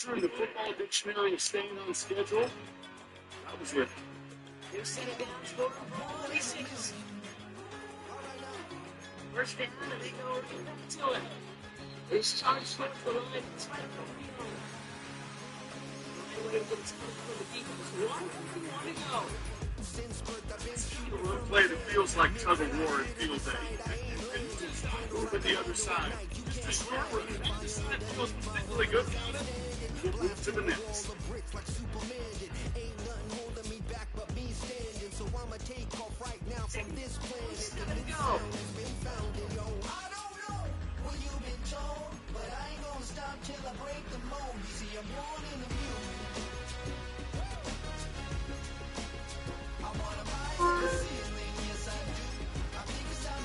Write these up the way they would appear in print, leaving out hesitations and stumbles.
In the football dictionary of staying on schedule, that was it. They're sitting down, scoring for 26. First down, and they go right back to it. It's charged towards the line. It's right up the field. Right away, but it's coming from the defense. 1:51 to go. A run play that feels like tug of war at field day. Move at the other side. Just a short run. That feels particularly good about it. We'll move to the next.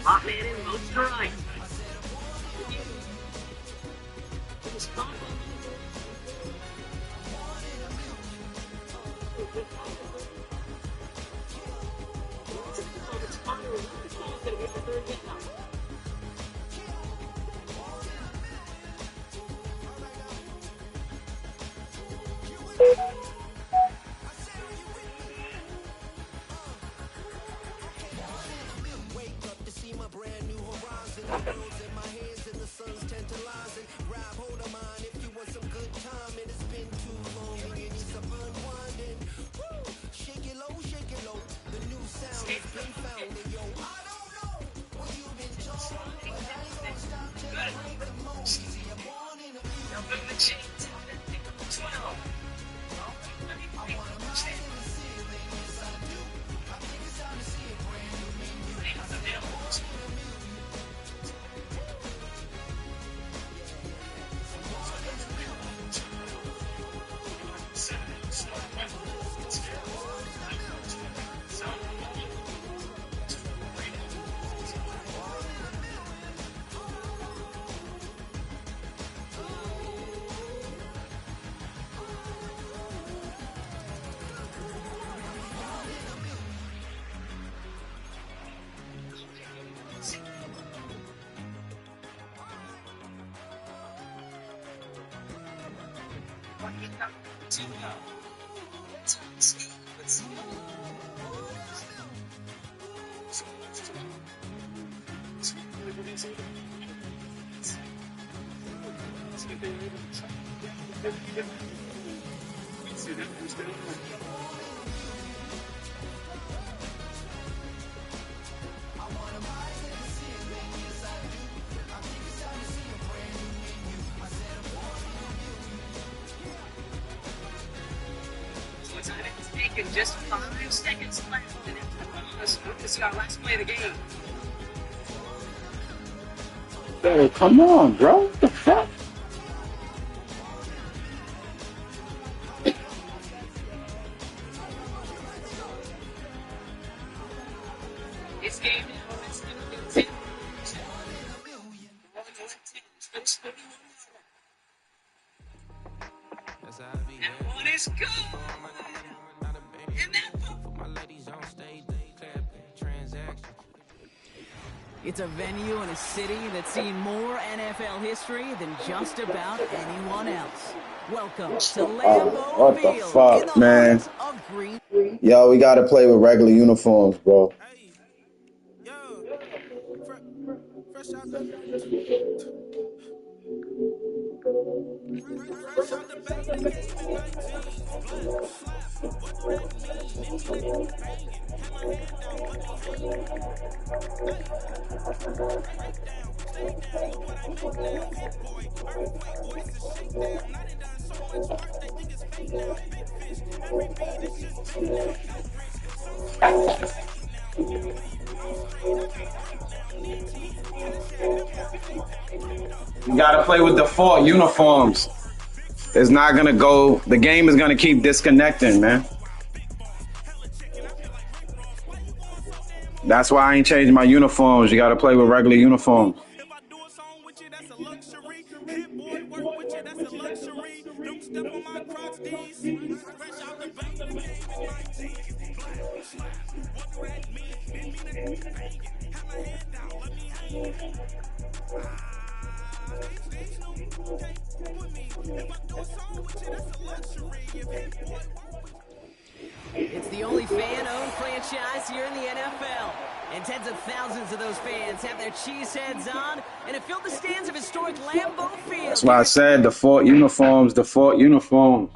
Hot man in, moves to right. Taken just 5 seconds left, and this is our last play of the game. Hey, come on, bro. What the fuck? This game now is going to be 10. That one is good. It's a venue in a city that's seen more NFL history than just about anyone else. Welcome to Lambeau What the Field fuck, in the man? heart of Green. Yo, we gotta play with regular uniforms, bro. Fresh out the You gotta play with default uniforms. It's not gonna go. The game is gonna keep disconnecting, man. That's why I ain't changing my uniforms. You gotta play with regular uniforms. If I do a song with you, that's a luxury. Hit boy, work with you, that's a luxury. Don't step on my Crocs, these. Fresh out the bank, the game in my teeth. What do that mean? Didn't mean to bang it. Have my head down, let me hang it. Stay Snoop, okay, with me. If I do a song with you, that's a luxury. If Hit Boy work with you. It's the only fan-owned franchise here in the NFL. And tens of thousands of those fans have their cheese heads on and have filled the stands of historic Lambeau Field. That's why I said the Fort uniforms, the Fort uniforms.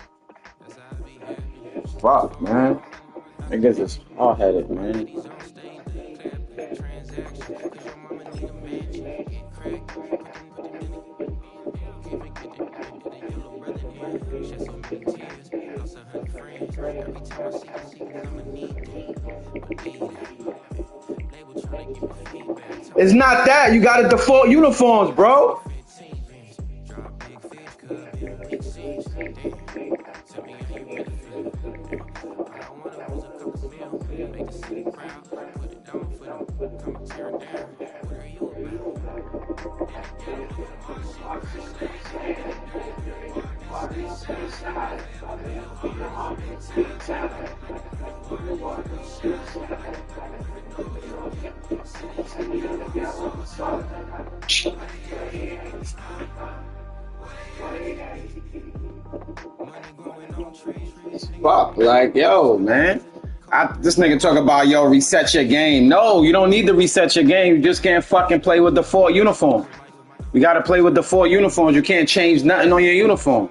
Fuck, man. Niggas is hard-headed, man. It's not that. You got to default uniforms, bro. Fuck, like, yo, man. This nigga talk about, yo, reset your game. No, you don't need to reset your game. You just can't fucking play with the Fort uniform. We got to play with the Fort uniforms. You can't change nothing on your uniform.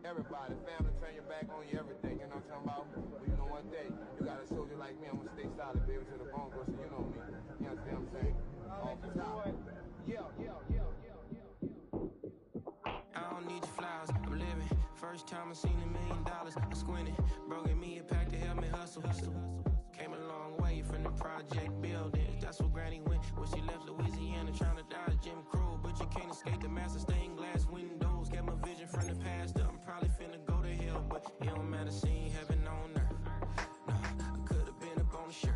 Everybody, family, turn your back on you, everything, you know what I'm talking about? But you know one thing, you got a soldier like me, I'm gonna stay solid, baby, to the bone, bro, so you know me. You understand what I'm saying? Off the top. Yeah. I don't need your flowers, I'm living. First time I seen $1 million, I squinted. Bro, give me a pack to help me hustle. Came a long way from the project building. That's where Granny went, where she left Louisiana, trying to dodge Jim Crow. But you can't escape the master stained glass windows. Got my vision from the past, I'm probably finna go to hell, but it don't matter, seeing heaven on earth. No, I could've been up on the shirt.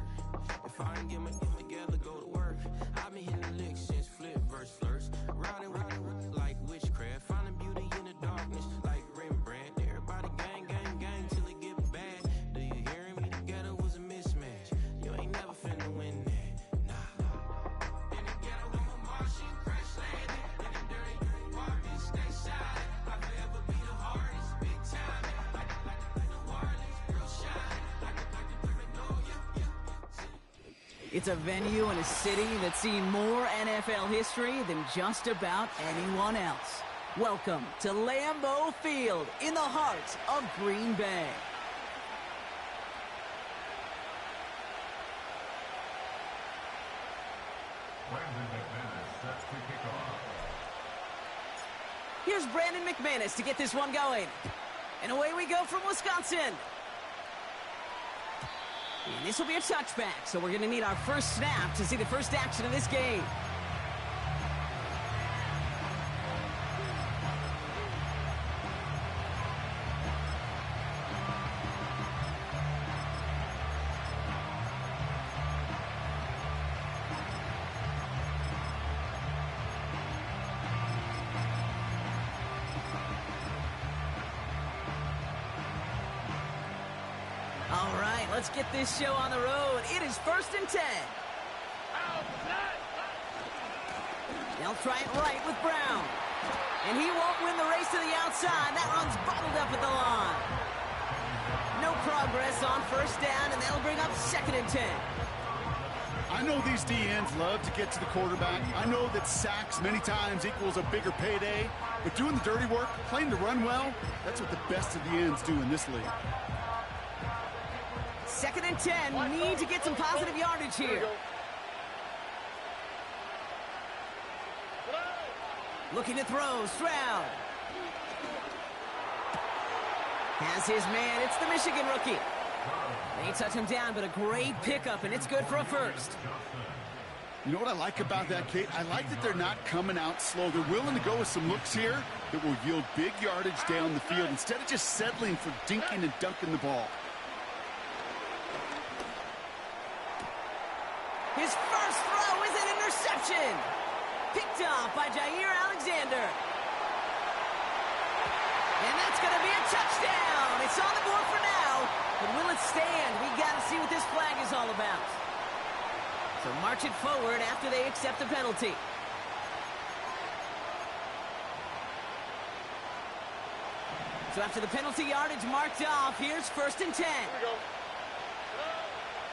If I ain't get my shit together, go to work. I've been hitting the licks since flip verse flirts. Riding like witchcraft, finding beauty in the darkness like Rembrandt. Everybody gang till it get bad. Do you hear me? Together was a mismatch. You ain't never finna win that. Nah. In the ghetto, I'm a Martian, crash landing. In the dirty apartment, stay shy. I forever be the hardest, big time. Like the Warriors, real shine. Like the Paranoia. It's a venue in a city that's seen more NFL history than just about anyone else. Welcome to Lambeau Field in the heart of Green Bay. Here's Brandon McManus to get this one going. And away we go from Wisconsin. And this will be a touchback, so we're going to need our first snap to see the first action of this game. All right, let's get this show on the road. It is 1st and 10. They'll try it right with Brown. And he won't win the race to the outside. That run's bottled up at the line. No progress on 1st down, and they'll bring up 2nd and 10. I know these DNs love to get to the quarterback. I know that sacks many times equals a bigger payday. But doing the dirty work, playing to run well, that's what the best of the ends do in this league. 2nd and 10. We need to get some positive yardage here. Looking to throw, Stroud. Has his man, it's the Michigan rookie. They touch him down, but a great pickup, and it's good for a first. You know what I like about that, Kate? I like that they're not coming out slow. They're willing to go with some looks here that will yield big yardage down the field instead of just settling for dinking and dunking the ball. His first throw is an interception. Picked off by Jair Alexander. And that's going to be a touchdown. It's on the board for now. But will it stand? We got to see what this flag is all about. So march it forward after they accept the penalty. So after the penalty yardage marked off, here's 1st and 10. Here we go.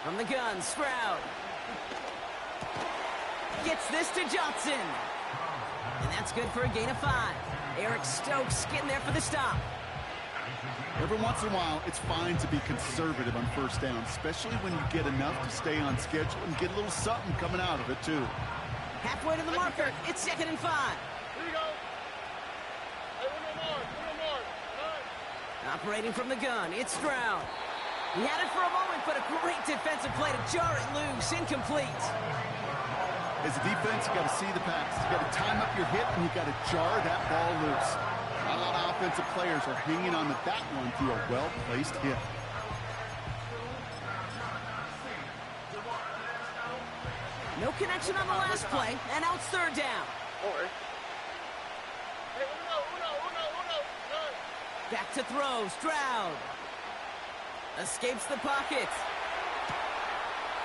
From the gun, Stroud. Gets this to Johnson. And that's good for a gain of 5. Eric Stokes getting there for the stop. Every once in a while, it's fine to be conservative on first down, especially when you get enough to stay on schedule and get a little something coming out of it, too. Halfway to the marker, it's 2nd and 5. Here we go. Hey, one more. Operating from the gun, it's Stroud. He had it for a moment, but a great defensive play to jar it loose, incomplete. As a defense, you got to see the pass. You got to time up your hit, and you got to jar that ball loose. Not a lot of offensive players are hanging on to that one through a well-placed hit. No connection on the last play, and now it's 3rd down. Hey, uno. Back to throw, Stroud. Escapes the pocket.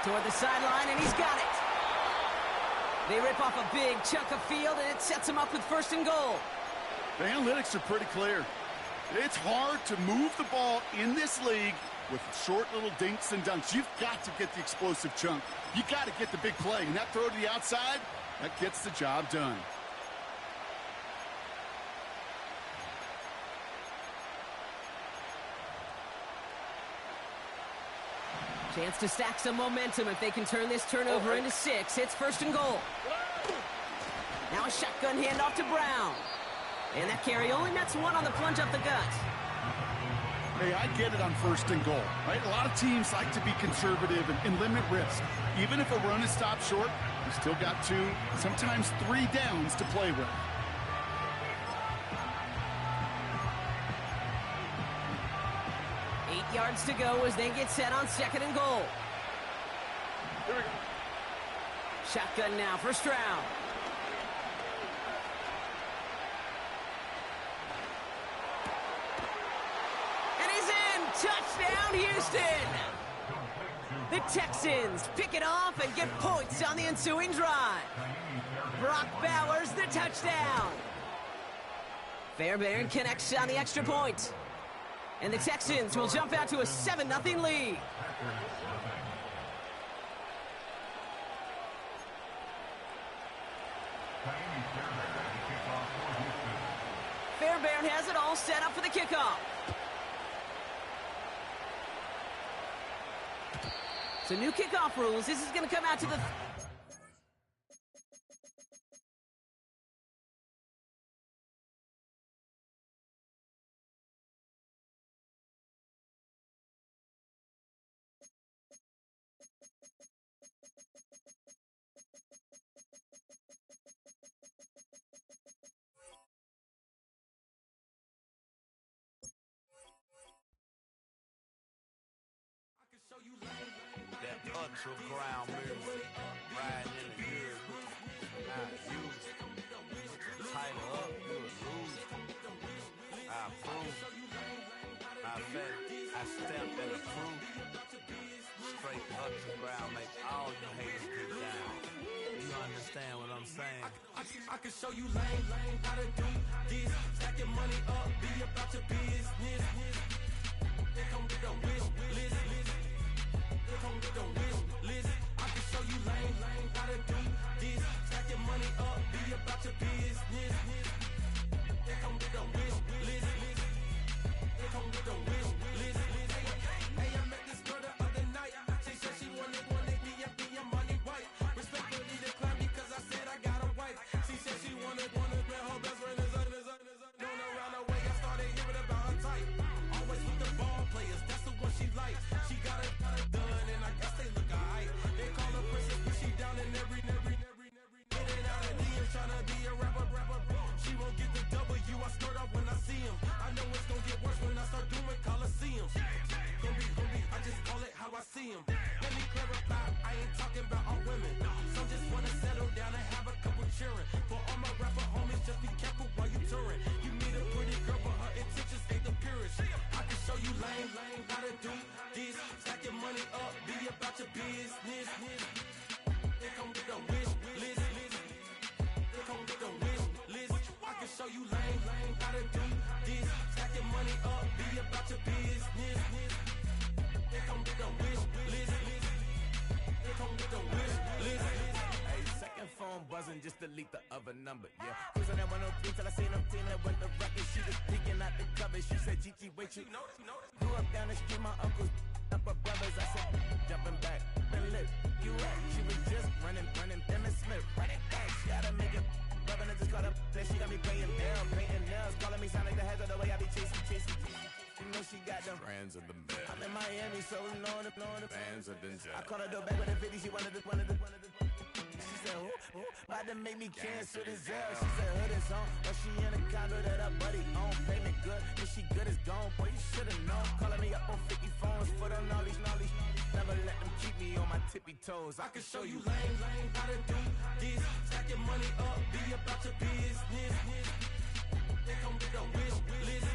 Toward the sideline, and he's got it. They rip off a big chunk of field, and it sets him up with 1st and goal. The analytics are pretty clear. It's hard to move the ball in this league with short little dinks and dunks. You've got to get the explosive chunk. You got to get the big play, and that throw to the outside, that gets the job done. Chance to stack some momentum if they can turn this turnover into 6. It's 1st and goal. Now a shotgun handoff to Brown. And that carry only nets 1 on the plunge up the gut. Hey, I get it on 1st and goal, right? A lot of teams like to be conservative and limit risk. Even if a run is stopped short, you still got 2, sometimes 3 downs to play with. Yards to go as they get set on 2nd and goal. Here we go. Shotgun now for Stroud. And he's in! Touchdown, Houston! The Texans pick it off and get points on the ensuing drive. Brock Bowers, the touchdown. Fairbairn connects on the extra point. And the Texans will jump out to a 7-0 lead. Fairbairn has it all set up for the kickoff. So new kickoff rules. This is going to come out to the... That ultra ground music, riding in the year, not used. Tighten up, you would lose. I approve. My fact, I stepped in the proof. Straight ultra ground make all you haters get down. You understand what I'm saying? I can show you lame, how to do this. Stack your money up, be about your business. They come with a wish list. They come with a wish list. I can show you lame, how to do this. Stack your money up, be about your business. They come with a wish list. They come with a wish list. Hey, I met this girl the other night. She said she wanted me and be a money white. Respectfully declined because I said I got a wife. She said she wanted her back. was tryna be a rapper. She won't get the W, I skirt up when I see him. I know it's gonna get worse when I start doing Coliseums. Gonna be, I just call it how I see him. Let me clarify, I ain't talking about all women. Some just wanna settle down and have a couple cheering. For all my rapper homies, just be careful while you touring. You meet a pretty girl, but her intentions ain't the purest. I can show you lame, how to do this. Stack your money up, be about your business. They come with a wish list. They come with a wish list. I can show you lame, how to do this. Stack your money up, be about your business. They come with a wish list. They come with a wish list. Hey, second phone buzzing, just delete the other number, yeah. Cruising that 103 till I seen them teen that went the record. She was peeking out the cover. She said, Gigi, wait, you grew up down the street, my uncles up her brothers. I said, jumping back, and lit, you at. She was just running, Dennis Smith, running back. She had to make it, rubbing and just caught up. Then she got me playing down, painting nails, calling me sound like the heads of the way I be chasing. You know she got them Brands of the bed. I'm in Miami, so knowing the Bands of the I called her door back with a 50, she wanted the. She said, who? About to make me cancel this L. She said, hood is on, but she in a condo that her buddy own. Payment good, if she good is gone. Boy, you should've known. Calling me up on 50 phones, foot on all these. Never let them keep me on my tippy toes. I I can show you lame, how to do this. Stack your money up, be about your business. They come with a wish list.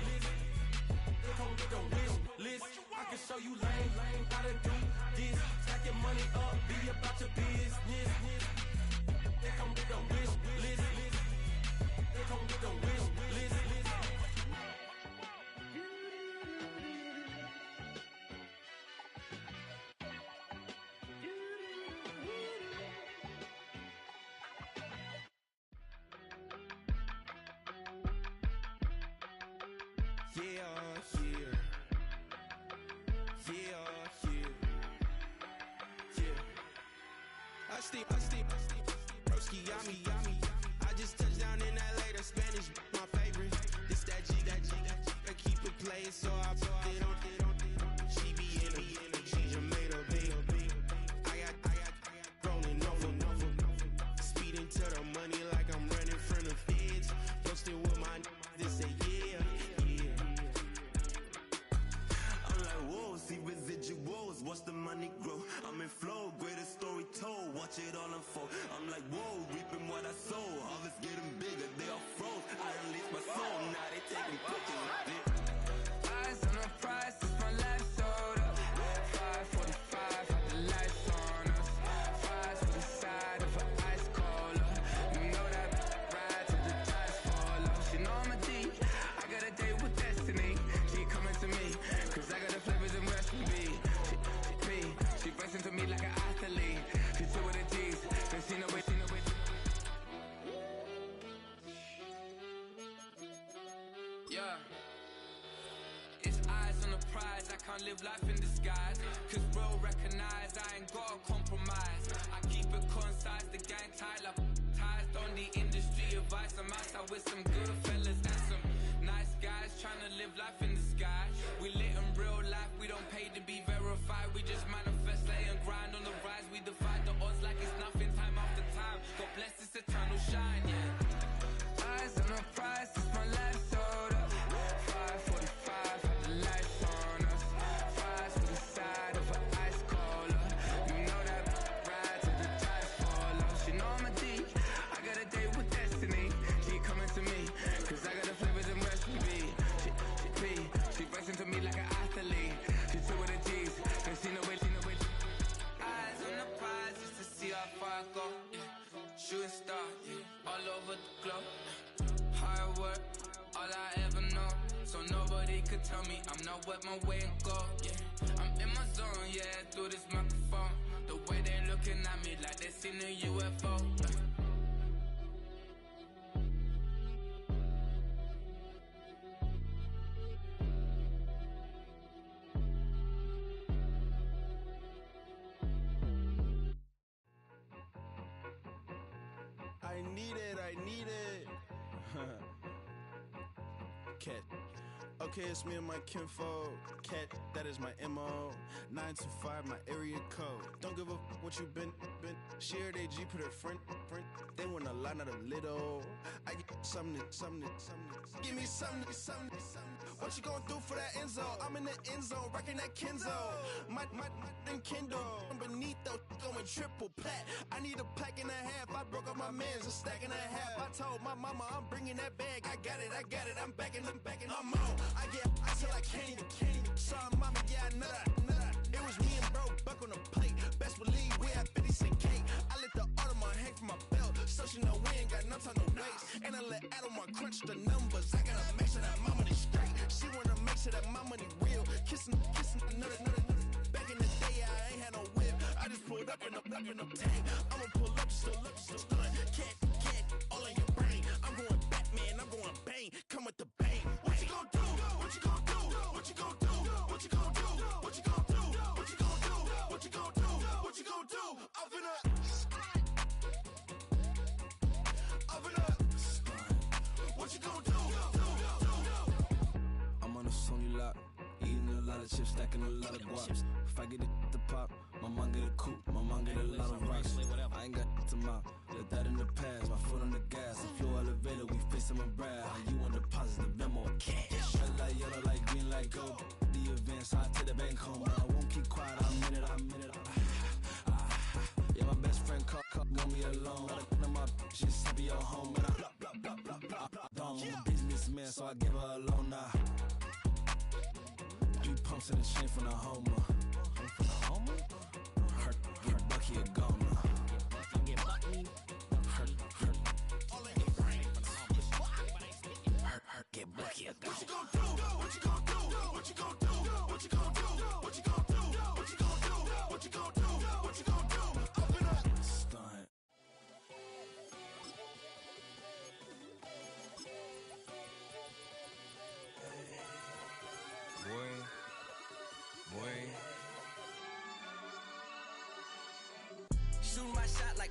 They come with a wish list. I can show you lame, how to do this. Stack your money up, be about your business. They come with a wish list. They come with a wish list. I steam, broski, yummy. I just touched down in LA, the Spanish, my favorite. This that G, I keep it playing, so I put it on. She be in it, she just made a big. I got rolling over. Speeding to the money like I'm running from the feds. Posting with my this say yeah. I'm like, whoa, see residuals, watch the money grow. I'm in flow, greatest story told, watch it all unfold. I'm like, whoa, reaping what I sow. Harvest getting bigger, they all froze. I release my soul, now they taking pictures of it. Eyes on the prize, it's my life sold up. 5:45, had the lights on us. Fries for the side of an ice cola. You know that ride till the tires fall off. She know I'm a D, I got a date with destiny. She coming to me, cause I got the flavors and recipe. She bursts into me like an athlete. She two with the G's, then she know it. Yeah. It's eyes on the prize, I can't live life in disguise. Cause real recognize I ain't gotta compromise. I keep it concise, the gang tight like ties. Don't need industry advice, I'm outside with some good fellas and some nice guys trying to live life in the sky. We lit in real life, we don't pay to be verified. We just manifest, lay and grind on the rise. We defy the odds like it's nothing, time after time. God bless this eternal shine, yeah. Eyes on the prize, it's my life sold up. 5:45, had the lights on us. Fries for the side of an ice cola. You know that ride till the tires fall off. She know I'm a D, I got a date with destiny. She coming to me, cause I got the flavors and recipe. She bursts into me like an athlete. She two with the G's, and she know it. Eyes on the prize just to see how far I go. Yeah. Shooting star, yeah. All over the globe. Hard work, all I ever know. So nobody could tell me I'm not what my way and go. Yeah. I'm in my zone, yeah, through this microphone. The way they looking at me like they seen a UFO. Yeah. I need it. Okay, it's me and my kinfolk. Cat, that is my MO. 925, my area code. Don't give a what you been. Shared AG, put her friend. They want a lot, not a little. I get something. Give me something. What you gonna do for that end zone? I'm in the end zone, rocking that Kenzo. My Kindle. Beneath though, going triple plat. I need a pack and a half. I broke up my mans, a stack and a half. I told my mama I'm bringing that bag. I got it. I'm backing. I'm on. I get till I can't. Saw mama, yeah, I know that. It was me and bro, buck on the plate. Best believe we had 50 cent cake. I let the Audemars hang from my belt, so she know we ain't got no time to waste. And I let Adelmar crunch the numbers. I gotta make sure that my money straight. She wanna make sure that my money real. Kissing another. Back in the day, I ain't had no whip. I just pulled up in a tank. I'ma pull up, just stunt. Cat, all in your brain. I'm going Batman, I'm going bang. Come with the bang. What you gonna do? What you gonna do? What you gonna do? What you gonna do? What you gonna do? What you gonna do? What you gonna do? What you gonna do? I'm finna. What you gonna do? I'm on a Sony lot, eating a lot of chips, stacking a lot of guaps. If I get it to pop, my mom get a coupe, my mom get a lot of rocks. I ain't got to mouth, let that in the past. My foot on the gas, I flow elevator, we facing my brad. How you on the positive, them more cash. Red light, yellow light, green light, go. The events, I take the bank home. I won't keep quiet, I'm in it. Yeah, my best friend called, want me alone. None of my bitches happy at home, and I blah. I'm a businessman, so I give her a loan now. 3 pumps in the chain from the Homer. Hurt, Bucky a goner. Hurt. All in your brain. Hurt, get Bucky a goner. What you gonna do? What you gonna do? What you gonna do? What you gonna do? What you gonna do? What you gonna do? What you gonna do? What you gonna do? Open up. Stunt. Boy. Shoot my shot like,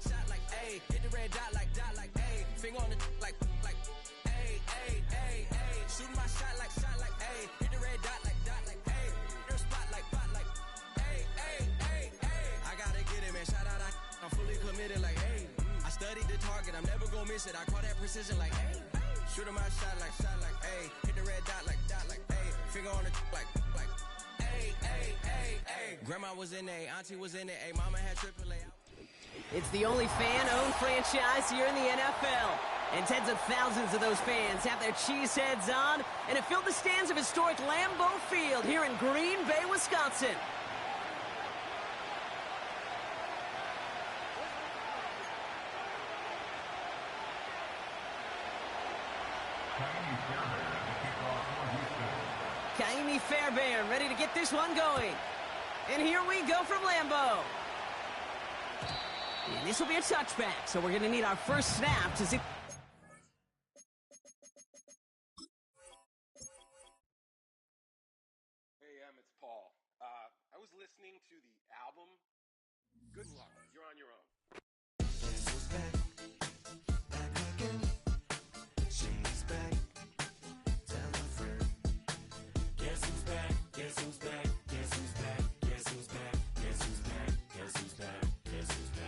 ayy. Hit the red dot like, ayy. Finger on the like, ayy. Shoot my shot like, ayy. Hit the red dot like, ayy. Your spot like, ayy. I gotta get it, man. Shout out, I'm fully committed like, ayy. I studied the target, I'm never gonna miss it. I call that precision like, ayy. Shoot my shot like, ayy. Hit the red dot like, ayy. Finger on the like, ayy. Grandma was in A, auntie was in A, mama had AAA. It's the only fan-owned franchise here in the NFL. And tens of thousands of those fans have their cheese heads on, and it filled the stands of historic Lambeau Field here in Green Bay, Wisconsin. Kaimi Fairbairn ready to get this one going. And here we go from Lambeau. And this will be a touchback, so we're going to need our first snap to see. Hey, it's Paul. I was listening to the album. Good luck. You're on your own. Guess who's back? Back again. She's back. Tell a friend. Guess who's back? Guess who's back? Guess who's back? Guess who's back? Guess who's back? Guess who's back? Guess who's back?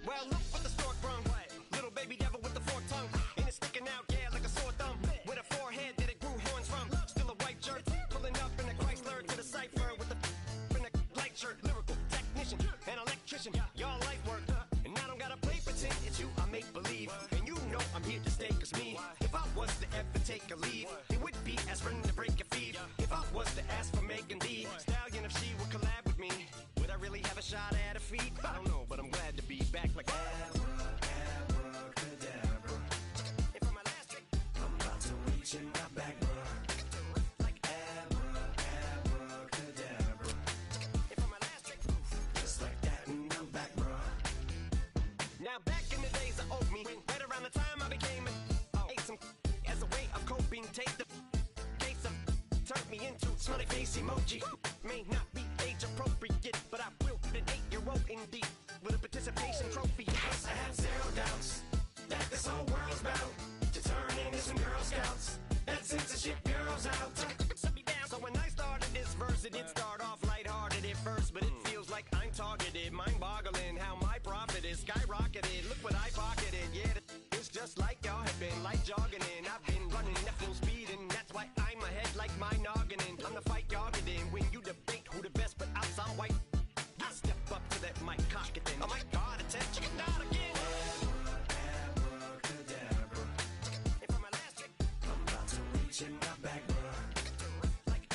Well, look what the stork brung. Little baby devil with the forked tongue. And it's sticking out, yeah, like a sore thumb. With a forehead that it grew horns from. Still a white shirt, pulling up in a Chrysler to the cipher with a in a light shirt. Lyrical technician, an electrician. Y'all light work. And I don't gotta play pretend. It's you, I make believe. And you know I'm here to stay, cause me. If I was to ever take a leave, it would be aspirin to break your feet. If I was to ask for Megan D Stallion, if she would collab with me, would I really have a shot at her feet? I don't know, but I'm glad to be back like Abracadabra. And for my last trick, I'm about to reach in my back, bruh. like Abracadabra. and for my last trick, Just like that, and I'm back, bruh. now back in the days of oat me, right around the time I became ate some as a way of coping. Take the case of turned me into smiley face emoji. May not be age appropriate, but I will put an 8-year-old indeed with a participation trophy. first, but it feels like I'm targeted. Mind-boggling how my profit is skyrocketed. Look what I pocketed. Yeah, it's just like y'all have been, like jogging in. I've been running at full speed, and that's why I'm ahead like my noggin. I'm the fight y'all get in when you debate who the best, but I'm some white. I step up to that mic, cock it then. Oh my God, it's a chicken out again. Abracadabra. And from my last trick, I'm about to reach in my back, bro. Like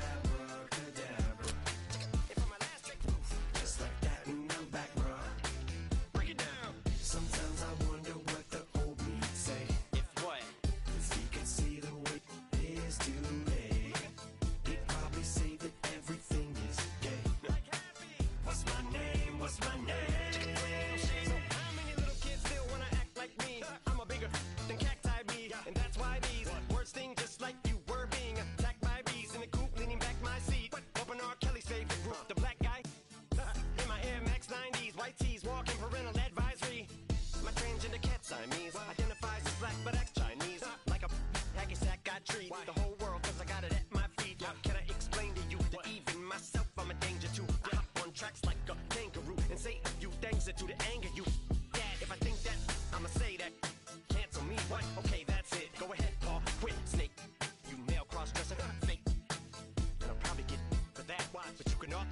abracadabra. And from my last trick, just like that, and I'm back, bro. Break it down. Sometimes I wonder what the old me say. If what? If he could see the way it is today, he'd probably say that everything is gay. What's my name? What's my name? So how many little kids still wanna act like me? I'm a bigger than cacti me, and that's why these words sting just like you were being attacked by bees in the coop, leaning back my seat. Open R. Kelly's favorite group, the black guy. In my Air Max 90s, white tees, walking parental advisory. My transgender cat Siamese identifies as black but acts Chinese. Like a hacky sack, I treat the whole world 'cause I got it at my feet. How can I explain to you that even myself I'm a danger to? I hop on tracks like a kangaroo and say a few things that to the anger you. Dad, if I think that, I'ma say that. Cancel me, what? Okay, that's it. Go ahead, Paul. Quit, snake. You male cross-dresser, fake. And I'll probably get for that. Why? But you can all.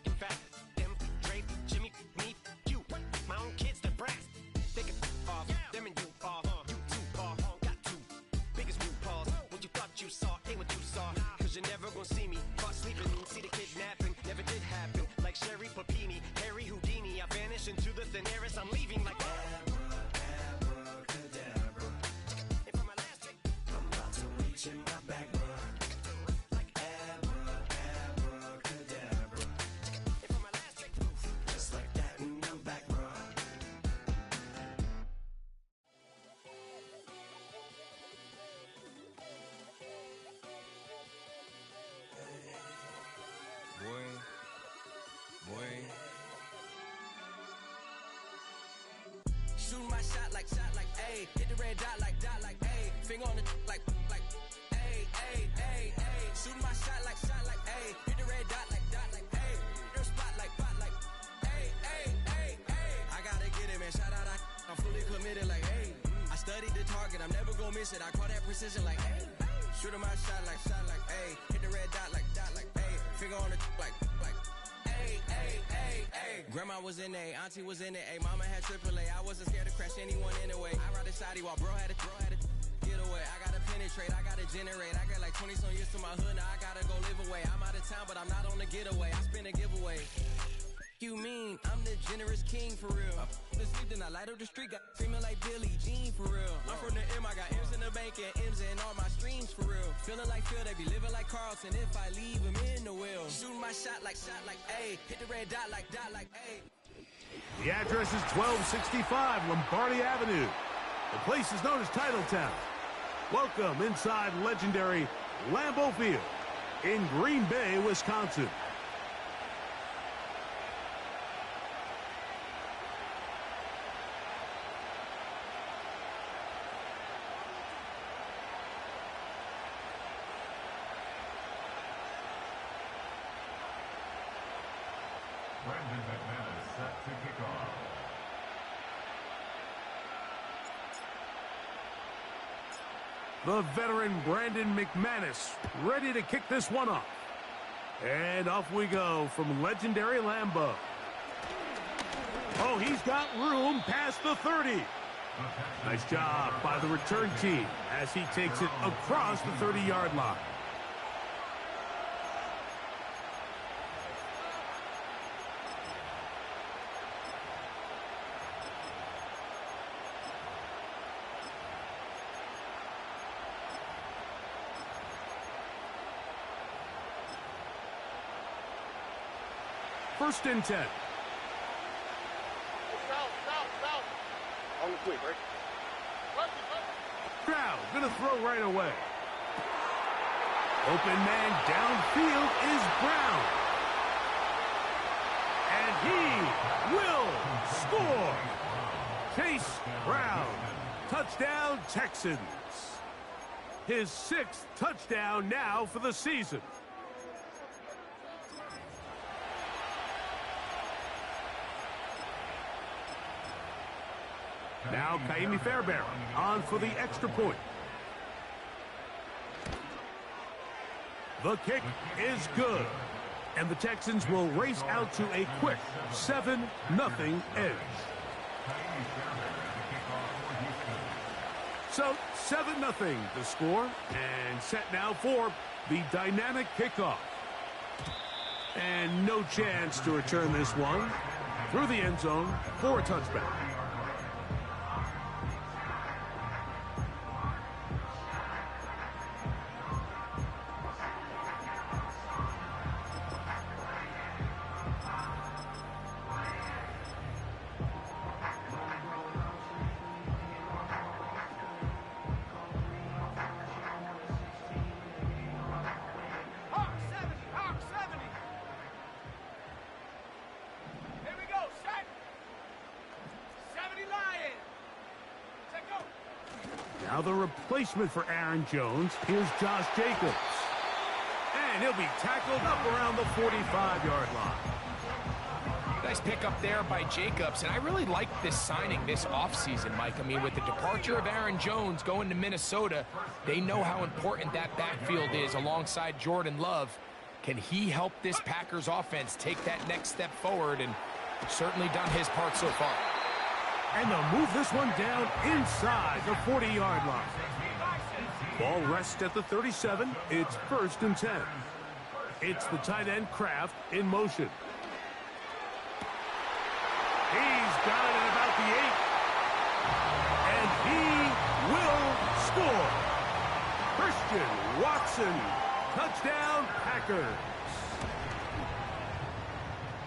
In fact, them, Dre, Jimmy, me, you. My own kids, the brass. They can off. Them and you off. You too, Paul. Got two biggest blue paws. What you thought you saw ain't what you saw. 'Cause you're never gonna see me caught sleeping. See the kidnapping. Never did happen. Like Sherry Papini, Harry Houdini. I vanish into the thin air as I'm leaving like abracadabra. And from my last trick, I'm about to reach in my back, bro. Like abracadabra. And from my last trick, just like that, and I'm back, bro. Boy. Shooting my shot like, ayy. Hit the red dot like, ayy. Finger on the like, ayy, ayy, ayy, ayy. Shooting my shot like, ayy. Hit the red dot like, ayy. Your spot like, ayy, ayy, ayy, ayy. I gotta get it, man. Shout out, I'm fully committed like, ayy. I studied the target, I'm never gonna miss it. I call that precision like, ayy. Shooting my shot like, ayy. Hit the red dot like, ayy. Finger on the like, ayy, ayy, ayy, ayy. Grandma was in A, auntie was in it, ayy. Mama had AAA, I wasn't scared to crash anyone anyway. I ride a shotty while bro had to get away. I gotta penetrate, I gotta generate. I got like 20 some years to my hood, now I gotta go live away. I'm out of town, but I'm not on the getaway. I spin a giveaway. You mean I'm the generous king for real? I the sleep, then I light up the street, got screaming like Billie Jean for real. I'm from the M, I got M's in the bank and M's in all my streams for real. Feeling like Phil, they be living like Carlton if I leave him in the wheel. Shooting my shot like, ayy. Hit the red dot like, ayy. The address is 1265 Lombardi Avenue. The place is known as Titletown. Welcome inside legendary Lambeau Field in Green Bay, Wisconsin. Brandon McManus set to kick off. The veteran Brandon McManus ready to kick this one off. And off we go from legendary Lambeau. Oh, he's got room past the 30. Nice job by the return team as he takes it across the 30-yard line. First and 10. On the quick, right? Crowd gonna throw right away. Open man downfield is Brown. And he will score. Chase Brown. Touchdown Texans. His 6th touchdown now for the season. Now Kaimi Fairbairn on for the extra point. The kick is good. And the Texans will race out to a quick 7-0 edge. So 7-0 the score, and set now for the dynamic kickoff. And no chance to return this one through the end zone for a touchback. Now the replacement for Aaron Jones, here's Josh Jacobs. And he'll be tackled up around the 45-yard line. Nice pickup there by Jacobs, and I really like this signing this offseason, Mike. I mean, with the departure of Aaron Jones going to Minnesota, they know how important that backfield is alongside Jordan Love. Can he help this Packers offense take that next step forward? And certainly done his part so far. And they'll move this one down inside the 40-yard line. Ball rests at the 37. It's 1st and 10. It's the tight end Kraft in motion. He's got it at about the 8. And he will score. Christian Watson. Touchdown, Packers.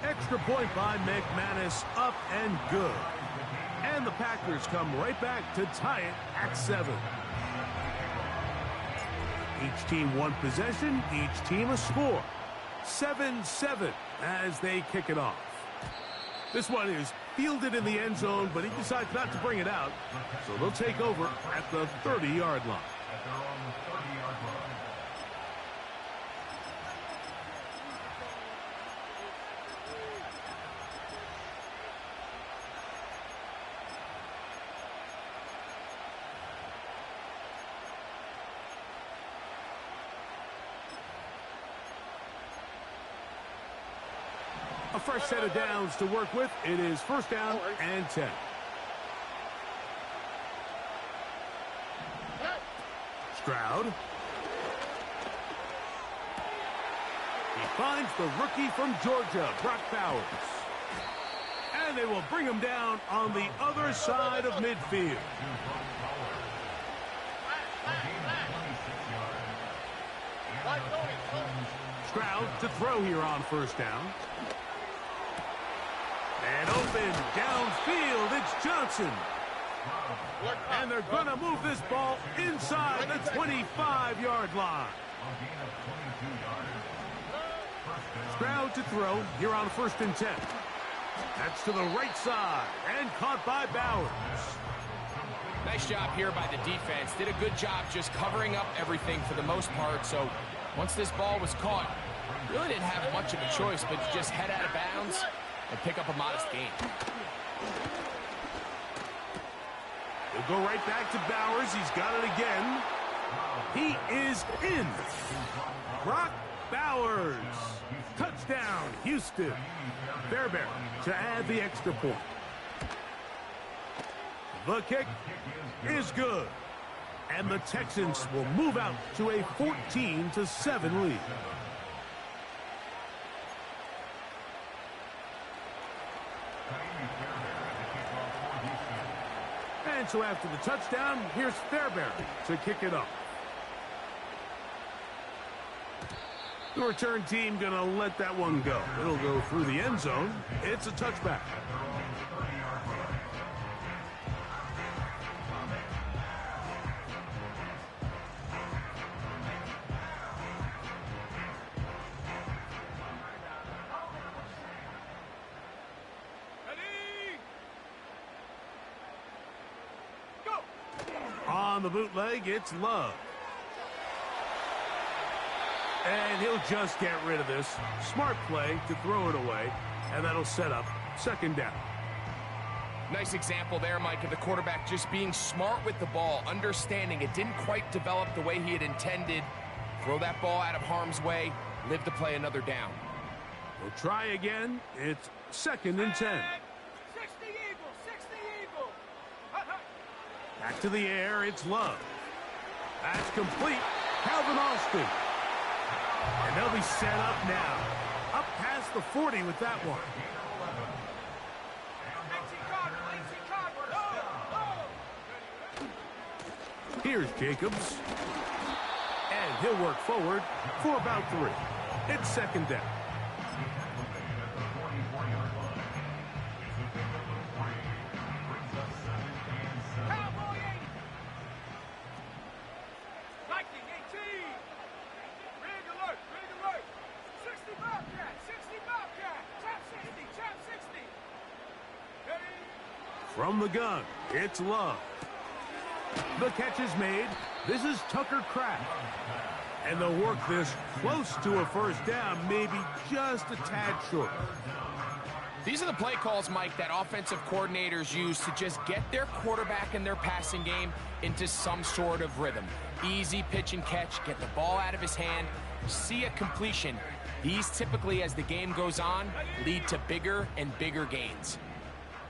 Extra point by McManus, up and good. And the Packers come right back to tie it at 7. Each team one possession, each team a score. 7-7 as they kick it off. This one is fielded in the end zone, but he decides not to bring it out. So they'll take over at the 30-yard line. A fresh set of downs to work with. It is 1st down and 10. Stroud. He finds the rookie from Georgia, Brock Bowers. And they will bring him down on the other side of midfield. Stroud to throw here on 1st down. And open downfield, it's Johnson. And they're going to move this ball inside the 25-yard line. Stroud to throw here on 1st and 10. That's to the right side and caught by Bowers. Nice job here by the defense. Did a good job just covering up everything for the most part. So once this ball was caught, really didn't have much of a choice but to just head out of bounds and pick up a modest gain. He'll go right back to Bowers. He's got it again. He is in. Brock Bowers. Touchdown, Houston. Fairbairn to add the extra point. The kick is good. And the Texans will move out to a 14-7 lead. And so after the touchdown, here's Fairbairn to kick it off. The return team going to let that one go. It'll go through the end zone. It's a touchback. On the bootleg, it's Love. And he'll just get rid of this. Smart play to throw it away, and that'll set up 2nd down. Nice example there, Mike, of the quarterback just being smart with the ball, understanding it didn't quite develop the way he had intended. Throw that ball out of harm's way, live to play another down. We'll try again. It's 2nd and 10. 60 Eagle, 60 Eagle. Back to the air, it's Love. That's complete. Calvin Austin. And they'll be set up now. Up past the 40 with that one. Here's Jacobs. And he'll work forward for about 3. It's 2nd down. From the gun, it's Love. The catch is made. This is Tucker Kraft. And they'll work this close to a 1st down, maybe just a tad short. These are the play calls, Mike, that offensive coordinators use to just get their quarterback and their passing game into some sort of rhythm. Easy pitch and catch, get the ball out of his hand, see a completion. These typically, as the game goes on, lead to bigger and bigger gains.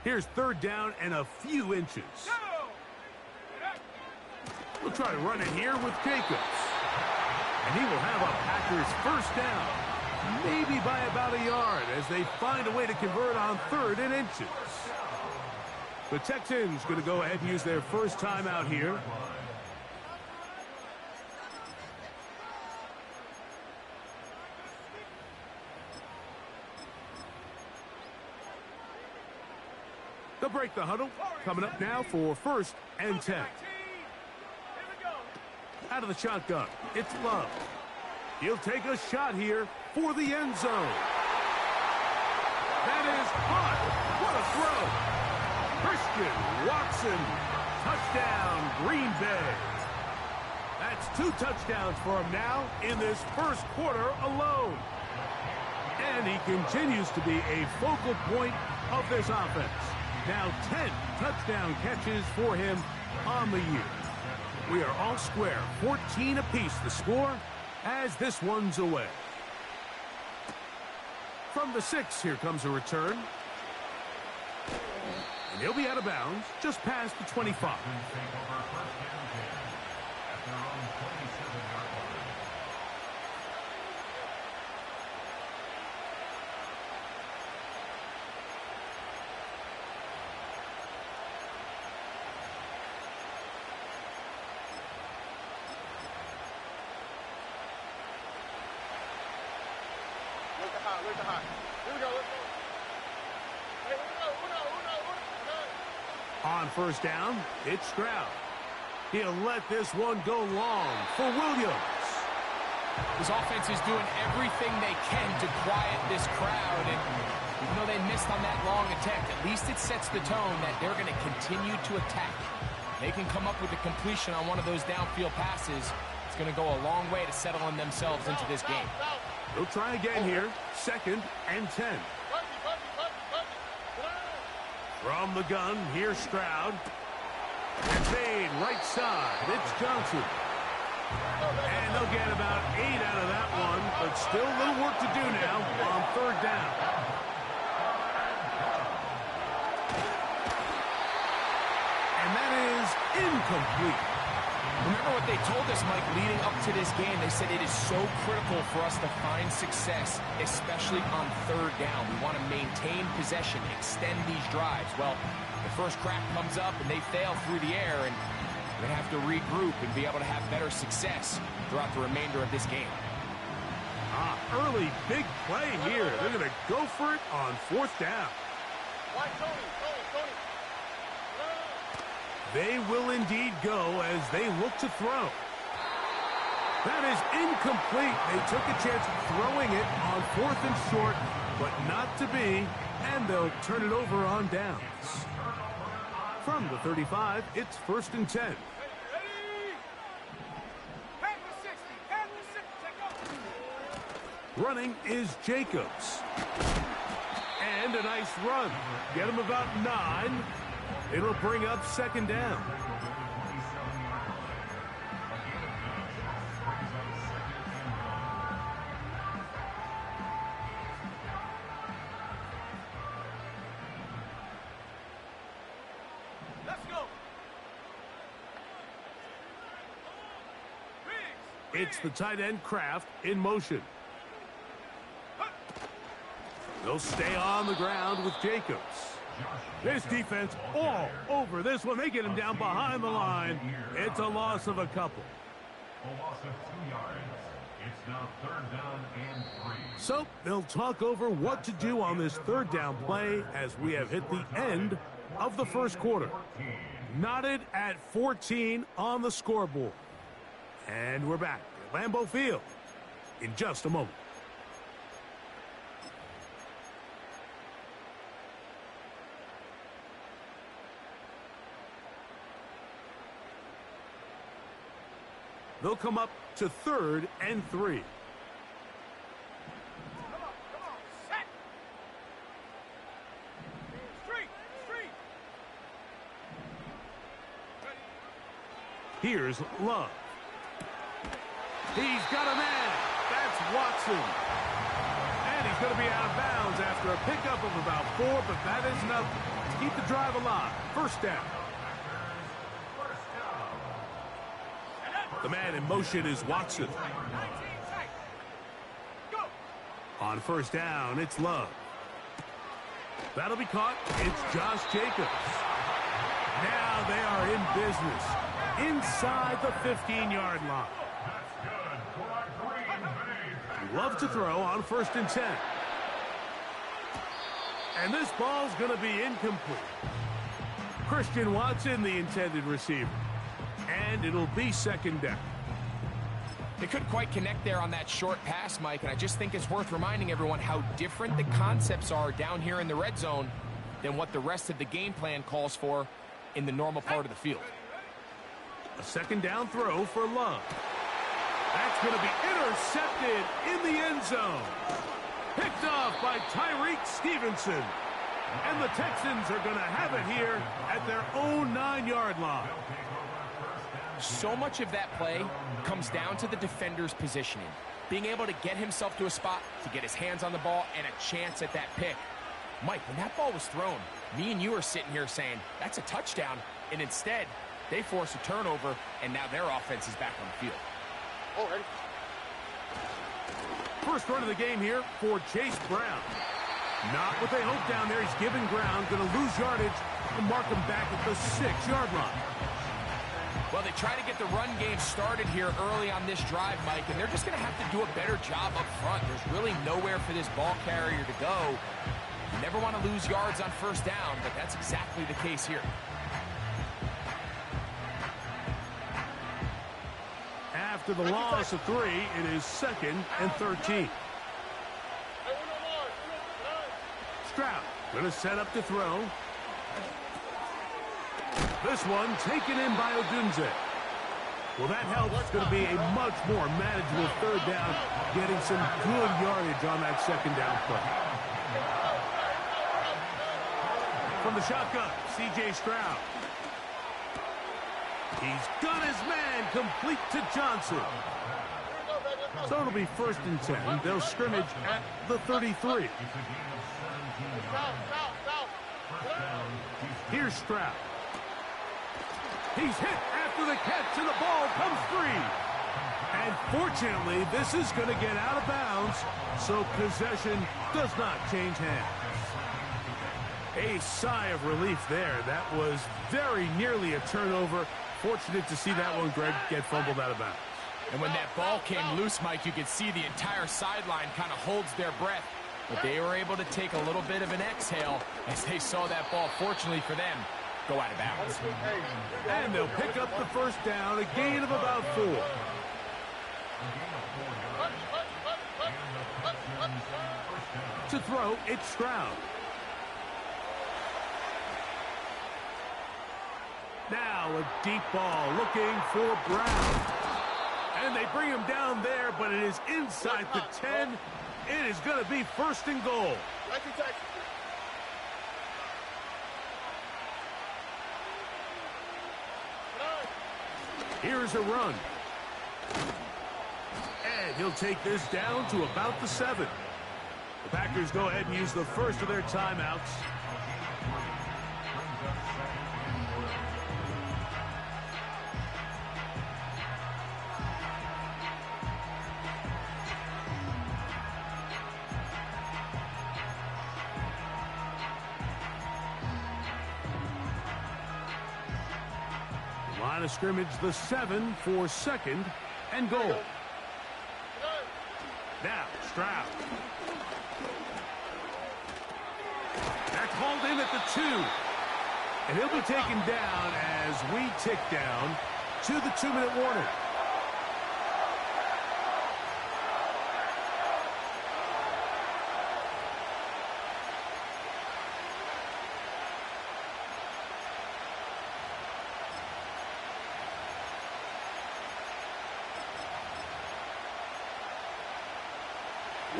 Here's 3rd down and a few inches. We'll try to run it here with Jacobs. And he will have a Packers 1st down. Maybe by about a yard as they find a way to convert on 3rd and inches. The Texans going to go ahead and use their 1st timeout here. They'll break the huddle. Coming up now for 1st and 10. Out of the shotgun, it's Love. He'll take a shot here for the end zone. That is hot. What a throw. Christian Watson. Touchdown, Green Bay. That's 2 touchdowns for him now in this 1st quarter alone. And he continues to be a focal point of this offense. Now 10 touchdown catches for him on the year. We are all square, 14 apiece the score as this one's away. From the 6, here comes a return. And he'll be out of bounds just past the 25. Where's the hot? Here we go, let's go. Hey, Uno. On 1st down, it's Stroud. He'll let this one go long for Williams. This offense is doing everything they can to quiet this crowd, and even though they missed on that long attempt, at least it sets the tone that they're going to continue to attack. They can come up with a completion on one of those downfield passes. It's going to go a long way to settling themselves into this game. They'll try again here, 2nd and 10. From the gun, here's Stroud. And fade right side, it's Johnson. And they'll get about 8 out of that one, but still a little work to do now on 3rd down. And that is incomplete. Remember what they told us, Mike, leading up to this game. They said it is so critical for us to find success, especially on 3rd down. We want to maintain possession, extend these drives. Well, the first crack comes up and they fail through the air, and we're going to have to regroup and be able to have better success throughout the remainder of this game. Early big play here. They're going to go for it on 4th down. Tony. They will indeed go as they look to throw. That is incomplete. They took a chance of throwing it on 4th and short, but not to be, and they'll turn it over on downs. From the 35, it's 1st and 10. Running is Jacobs. And a nice run. Get him about 9. It'll bring up second down. It's the tight end Kraft in motion. They'll stay on the ground with Jacobs. This defense all over this one. They get him down behind the line. It's a loss of a couple. A loss of 2 yards. It's now third down and 3. So they'll talk over what to do on this third down play as we have hit the end of the first quarter. Knotted at 14 on the scoreboard. And we're back at Lambeau Field in just a moment. They'll come up to 3rd and 3. Here's Love. He's got a man. That's Watson. And he's going to be out of bounds after a pickup of about 4, but that is enough to keep the drive alive. First down. The man in motion is Watson. On first down, it's Love. That'll be caught. It's Josh Jacobs. Now they are in business inside the 15-yard line. Love to throw on 1st and 10. And this ball's going to be incomplete. Christian Watson, the intended receiver. And it'll be 2nd down. They couldn't quite connect there on that short pass, Mike, and I just think it's worth reminding everyone how different the concepts are down here in the red zone than what the rest of the game plan calls for in the normal part of the field. A 2nd down throw for Love. That's going to be intercepted in the end zone. Picked off by Tyreek Stevenson. And the Texans are going to have it here at their own 9-yard line. So much of that play comes down to the defender's positioning. Being able to get himself to a spot, to get his hands on the ball, and a chance at that pick. Mike, when that ball was thrown, me and you are sitting here saying, that's a touchdown. And instead, they force a turnover, and now their offense is back on the field. Already. First run of the game here for Chase Brown. Not what they hoped down there. He's giving ground, going to lose yardage, and mark him back at the 6-yard line. Well, they try to get the run game started here early on this drive, Mike, and they're just going to have to do a better job up front. There's really nowhere for this ball carrier to go. You never want to lose yards on first down, but that's exactly the case here. After the loss of 3, it is 2nd and 13. Stroud going to set up to throw. This one taken in by Odunze. Well, that helps. It's going to be a much more manageable 3rd down, getting some good yardage on that 2nd down play. From the shotgun, C.J. Stroud. He's got his man complete to Johnson. So it'll be 1st and 10. They'll scrimmage at the 33. Here's Stroud. He's hit after the catch, and the ball comes free. And fortunately, this is going to get out of bounds, so possession does not change hands. A sigh of relief there. That was very nearly a turnover. Fortunate to see that one, Greg, get fumbled out of bounds. And when that ball came loose, Mike, you could see the entire sideline kind of holds their breath. But they were able to take a little bit of an exhale as they saw that ball, fortunately for them, go out of bounds. And they'll pick up the 1st down, a gain of about 4. To throw, it's Stroud. Now a deep ball looking for Brown. And they bring him down there, but it is inside the 10. It is going to be 1st and goal. Here's a run. And he'll take this down to about the 7. The Packers go ahead and use the first of their timeouts. Line of scrimmage, the 7 for 2nd and goal. Now, Stroud. That's hauled in at the 2. And he'll be taken down as we tick down to the 2-minute warning.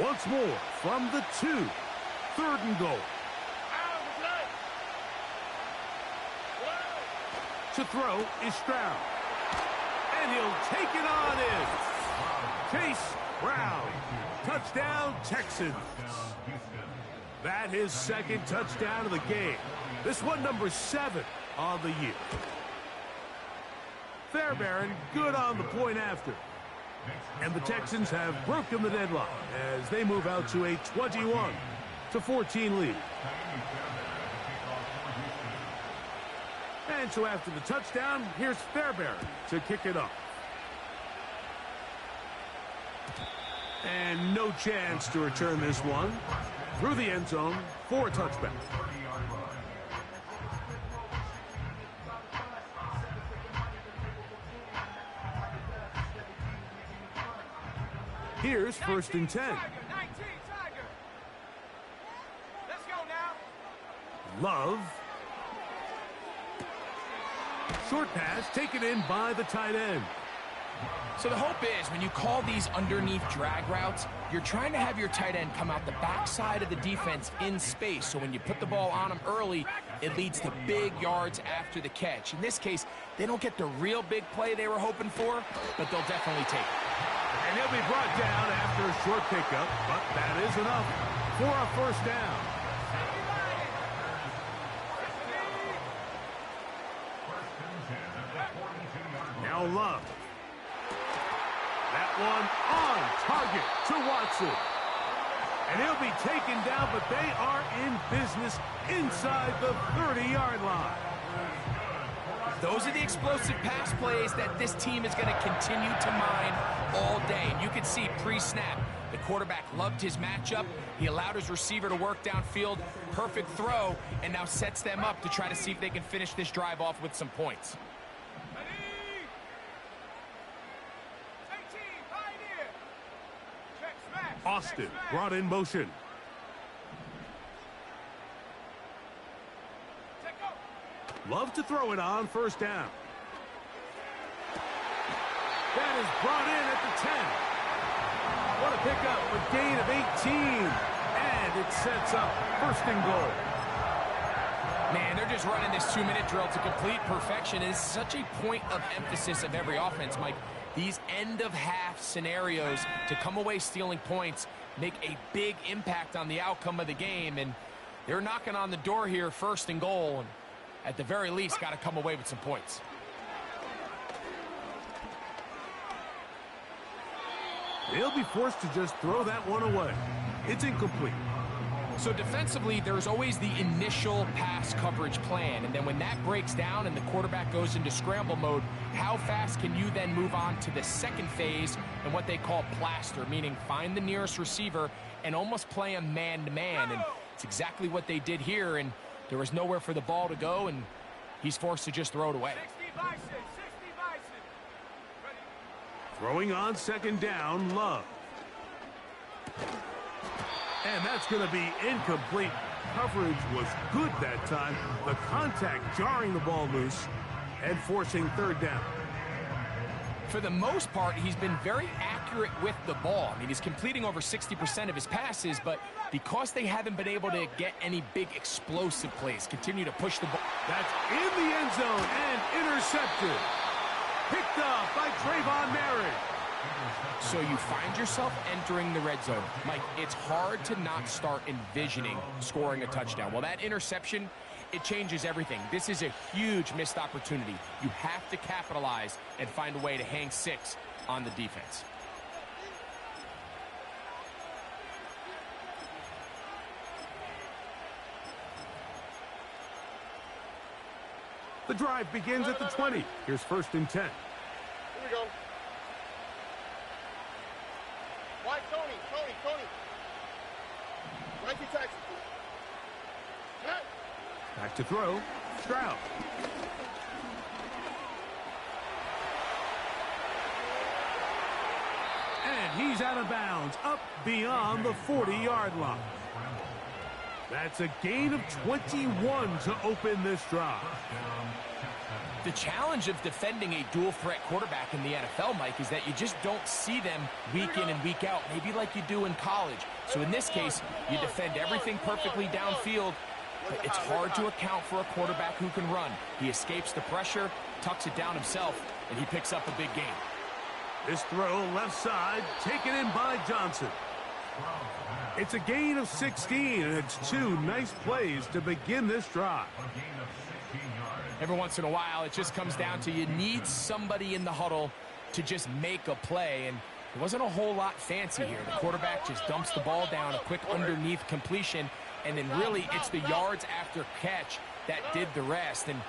Once more from the 2. 3rd and goal. To throw is Stroud. And he'll take it on in. Chase Brown. Touchdown, Texans. That his 2nd touchdown of the game. This one number 7 on the year. Fairbairn good on the point after. And the Texans have broken the deadlock as they move out to a 21-14 lead. And so after the touchdown, here's Fairbairn to kick it off. And no chance to return this one through the end zone for a touchback. Here's 1st and 10. 19, Tiger. Let's go now. Love. Short pass taken in by the tight end. So the hope is when you call these underneath drag routes, you're trying to have your tight end come out the backside of the defense in space. So when you put the ball on him early, it leads to big yards after the catch. In this case, they don't get the real big play they were hoping for, but they'll definitely take it. And he'll be brought down after a short pickup, but that is enough for a 1st down. Now Love. That one on target to Watson. And he'll be taken down, but they are in business inside the 30-yard line. Those are the explosive pass plays that this team is going to continue to mine all day. And you can see pre-snap, the quarterback loved his matchup. He allowed his receiver to work downfield, perfect throw, and now sets them up to try to see if they can finish this drive off with some points. Austin brought in motion. Love to throw it on 1st down. That is brought in at the 10. What a pickup, a gain of 18. And it sets up 1st and goal. Man, they're just running this 2-minute drill to complete perfection. It is such a point of emphasis of every offense, Mike. These end-of-half scenarios to come away stealing points make a big impact on the outcome of the game. And they're knocking on the door here, 1st and goal. And at the very least, got to come away with some points. They'll be forced to just throw that one away. It's incomplete. So defensively, there's always the initial pass coverage plan. And then when that breaks down and the quarterback goes into scramble mode, how fast can you then move on to the 2nd phase and what they call plaster, meaning find the nearest receiver and almost play him man-to-man. And it's exactly what they did here. And there was nowhere for the ball to go, and he's forced to just throw it away. 60 Bison. Throwing on 2nd down, Love. And that's going to be incomplete. Coverage was good that time. The contact jarring the ball loose and forcing 3rd down. For the most part, he's been very accurate with the ball. I mean, he's completing over 60% of his passes, but because they haven't been able to get any big explosive plays, continue to push the ball. That's in the end zone and intercepted. Picked up by Trayvon Mary. So you find yourself entering the red zone. Mike, it's hard to not start envisioning scoring a touchdown. Well, that interception, it changes everything. This is a huge missed opportunity. You have to capitalize and find a way to hang 6 on the defense. The drive begins at the 20. Here's 1st and 10. Here we go. Why, Tony? Like you taxi. Back to throw. Stroud. And he's out of bounds, up beyond the 40-yard line. That's a gain of 21 to open this drive. The challenge of defending a dual-threat quarterback in the NFL, Mike, is that you just don't see them week in and week out, maybe like you do in college. So in this case, you defend everything perfectly downfield, but it's hard to account for a quarterback who can run. He escapes the pressure, tucks it down himself, and he picks up a big gain. This throw left side, taken in by Johnson. It's a gain of 16, and it's 2 nice plays to begin this drive. Every once in a while, it just comes down to you need somebody in the huddle to just make a play, and it wasn't a whole lot fancy here. The quarterback just dumps the ball down, a quick underneath completion, and then really it's the yards after catch that did the rest, and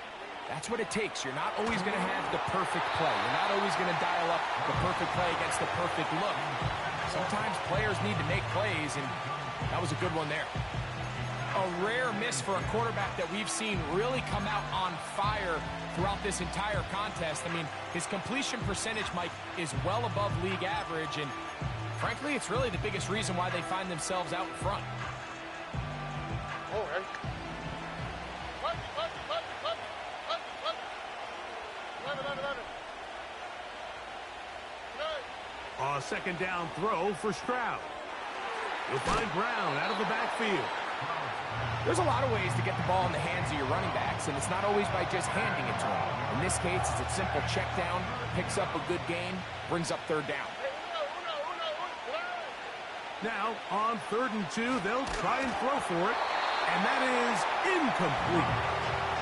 that's what it takes. You're not always going to have the perfect play. You're not always going to dial up the perfect play against the perfect look. Sometimes players need to make plays, and that was a good one there. A rare miss for a quarterback that we've seen really come out on fire throughout this entire contest. I mean, his completion percentage, Mike, is well above league average, and frankly, it's really the biggest reason why they find themselves out in front. All right. A 2nd down throw for Stroud. You'll find Brown out of the backfield. There's a lot of ways to get the ball in the hands of your running backs, and it's not always by just handing it to them. In this case, it's a simple check down, picks up a good gain, brings up 3rd down. Now, on 3rd and 2, they'll try and throw for it, and that is incomplete.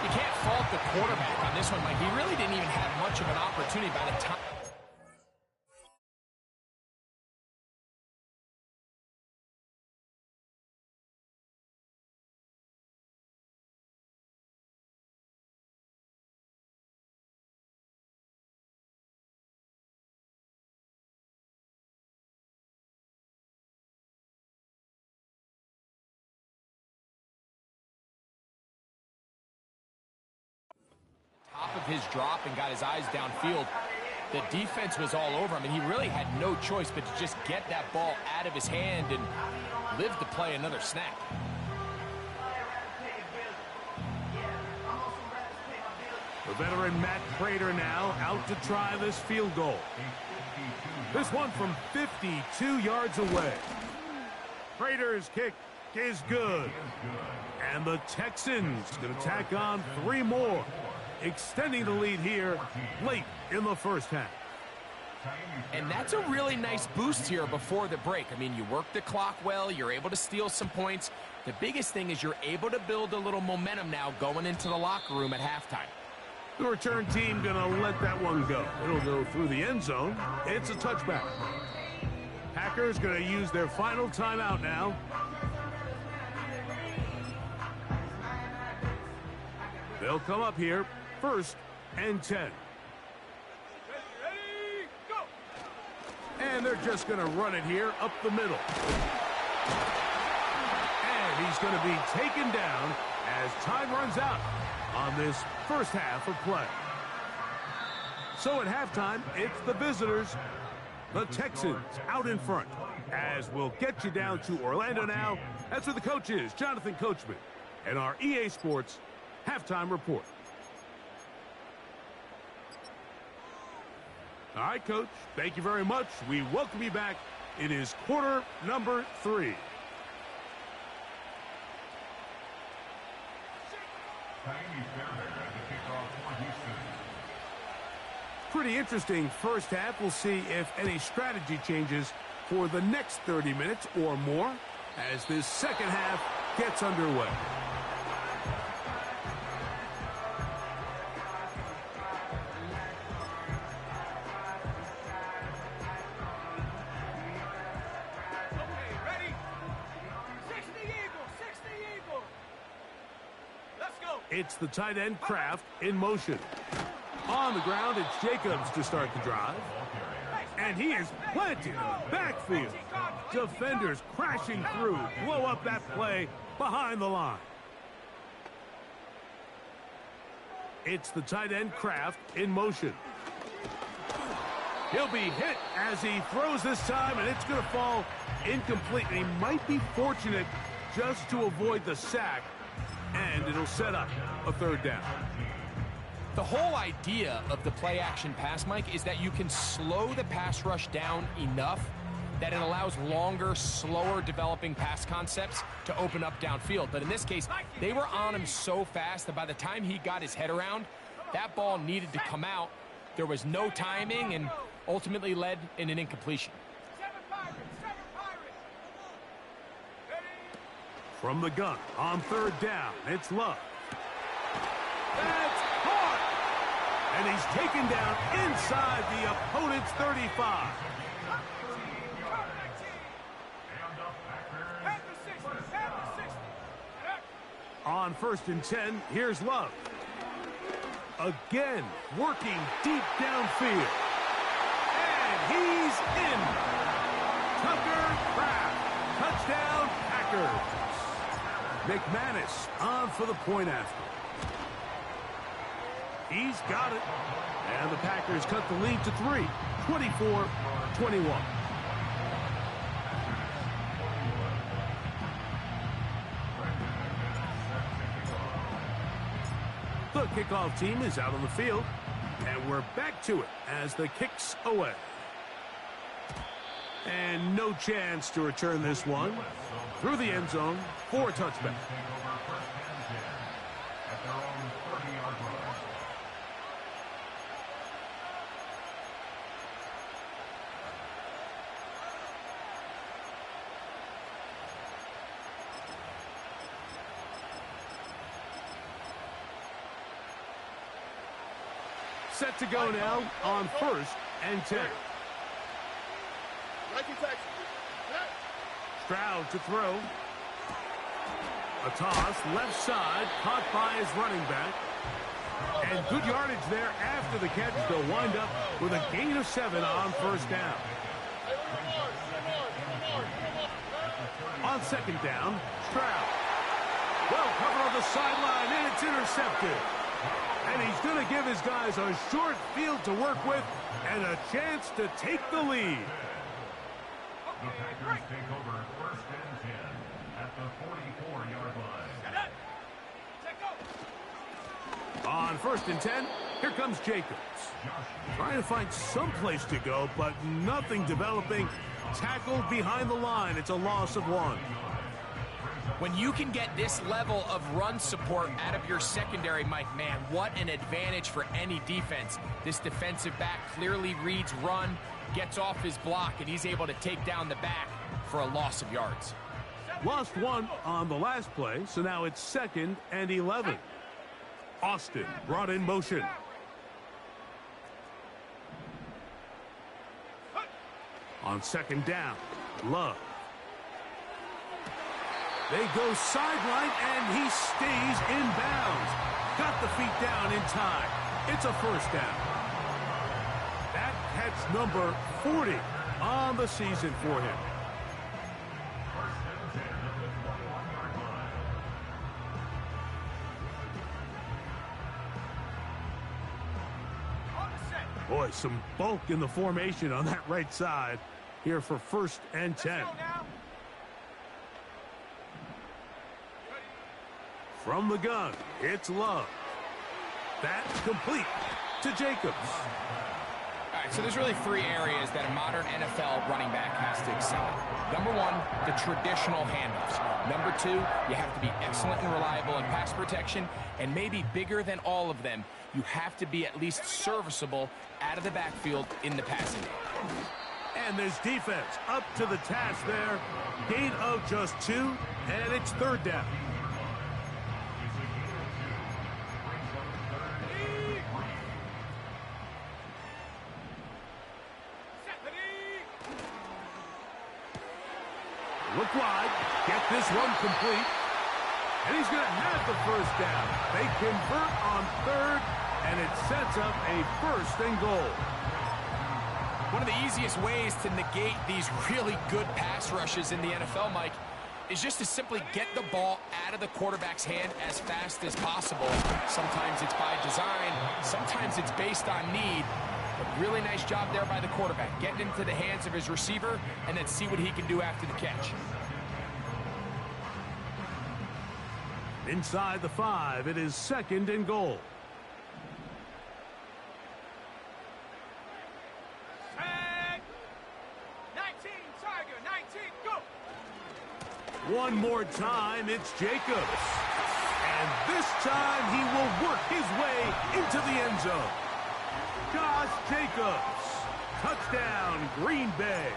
You can't fault the quarterback on this one, Mike. He really didn't even have much of an opportunity by the time. Top of his drop and got his eyes downfield. The defense was all over him, and he really had no choice but to just get that ball out of his hand and live to play another snap. The veteran Matt Prater now out to try this field goal. This one from 52 yards away. Prater's kick is good. And the Texans going to tack on 3 more, extending the lead here late in the 1st half. And that's a really nice boost here before the break. I mean, you work the clock well, you're able to steal some points. The biggest thing is you're able to build a little momentum now going into the locker room at halftime. The return team going to let that one go. It'll go through the end zone. It's a touchback. Packers going to use their final timeout now. They'll come up here, 1st and 10. Ready, go! And they're just going to run it here up the middle. And he's going to be taken down as time runs out on this 1st half of play. So at halftime, it's the visitors, the Texans, out in front. As we'll get you down to Orlando now. That's where the coach is, Jonathan Coachman, and our EA Sports halftime report. All right, Coach, thank you very much. We welcome you back. It is quarter number 3. pretty interesting first half. We'll see if any strategy changes for the next 30 minutes or more as this second half gets underway. It's the tight end Kraft in motion. On the ground, it's Jacobs to start the drive. And he is planted in the backfield. Defenders crashing through, blow up that play behind the line. It's the tight end Kraft in motion. He'll be hit as he throws this time, and it's going to fall incomplete. And he might be fortunate just to avoid the sack, and it'll set up a third down. The whole idea of the play-action pass, Mike, is that you can slow the pass rush down enough that it allows longer, slower developing pass concepts to open up downfield. But in this case, they were on him so fast that by the time he got his head around, that ball needed to come out. There was no timing and ultimately led in an incompletion. From the gun, on third down, it's Love. That's caught! And he's taken down inside the opponent's 35. On 1st and 10, here's Love. Again, working deep downfield. And he's in. Tucker Kraft. Touchdown, Packers. McManus on for the point after. He's got it. And the Packers cut the lead to 3, 24-21. The kickoff team is out on the field, and we're back to it as the kick's away. And no chance to return this one through the end zone for a touchback. Set to go now on 1st and 10. Stroud to throw. A toss, left side, caught by his running back. And good yardage there after the catch. They'll wind up with a gain of 7 on 1st down. On 2nd down, Stroud. Well covered on the sideline, and it's intercepted. And he's going to give his guys a short field to work with and a chance to take the lead. The Packers take over 1st and 10 at the 44-yard line. On 1st and 10, here comes Jacobs. Trying to find some place to go, but nothing developing. Tackled behind the line. It's a loss of 1. When you can get this level of run support out of your secondary, Mike, man, what an advantage for any defense. This defensive back clearly reads run, gets off his block, and he's able to take down the back for a loss of yards. Lost 1 on the last play, so now it's 2nd and 11. Austin brought in motion. On 2nd down, Love. They go sideline, and he stays in bounds. Got the feet down in time. It's a 1st down. That catch number 40 on the season for him. Boy, some bulk in the formation on that right side here for 1st and 10. From the gun, it's Love. That's complete to Jacobs. All right, so there's really three areas that a modern NFL running back has to excel in. Number one, the traditional handoffs. Number two, you have to be excellent and reliable in pass protection. And maybe bigger than all of them, you have to be at least serviceable out of the backfield in the passing game. And this defense up to the task there. Gain of just 2, and it's 3rd down. Look wide, get this one complete, and he's going to have the 1st down. They convert on 3rd, and it sets up a 1st and goal. One of the easiest ways to negate these really good pass rushes in the NFL, Mike, is just to simply get the ball out of the quarterback's hand as fast as possible. Sometimes it's by design, sometimes it's based on need. But really nice job there by the quarterback, getting into the hands of his receiver and then see what he can do after the catch. Inside the 5, it is 2nd and goal. Tag! 19, Tiger, 19, go! One more time, it's Jacobs. And this time he will work his way into the end zone. Josh Jacobs. Touchdown, Green Bay.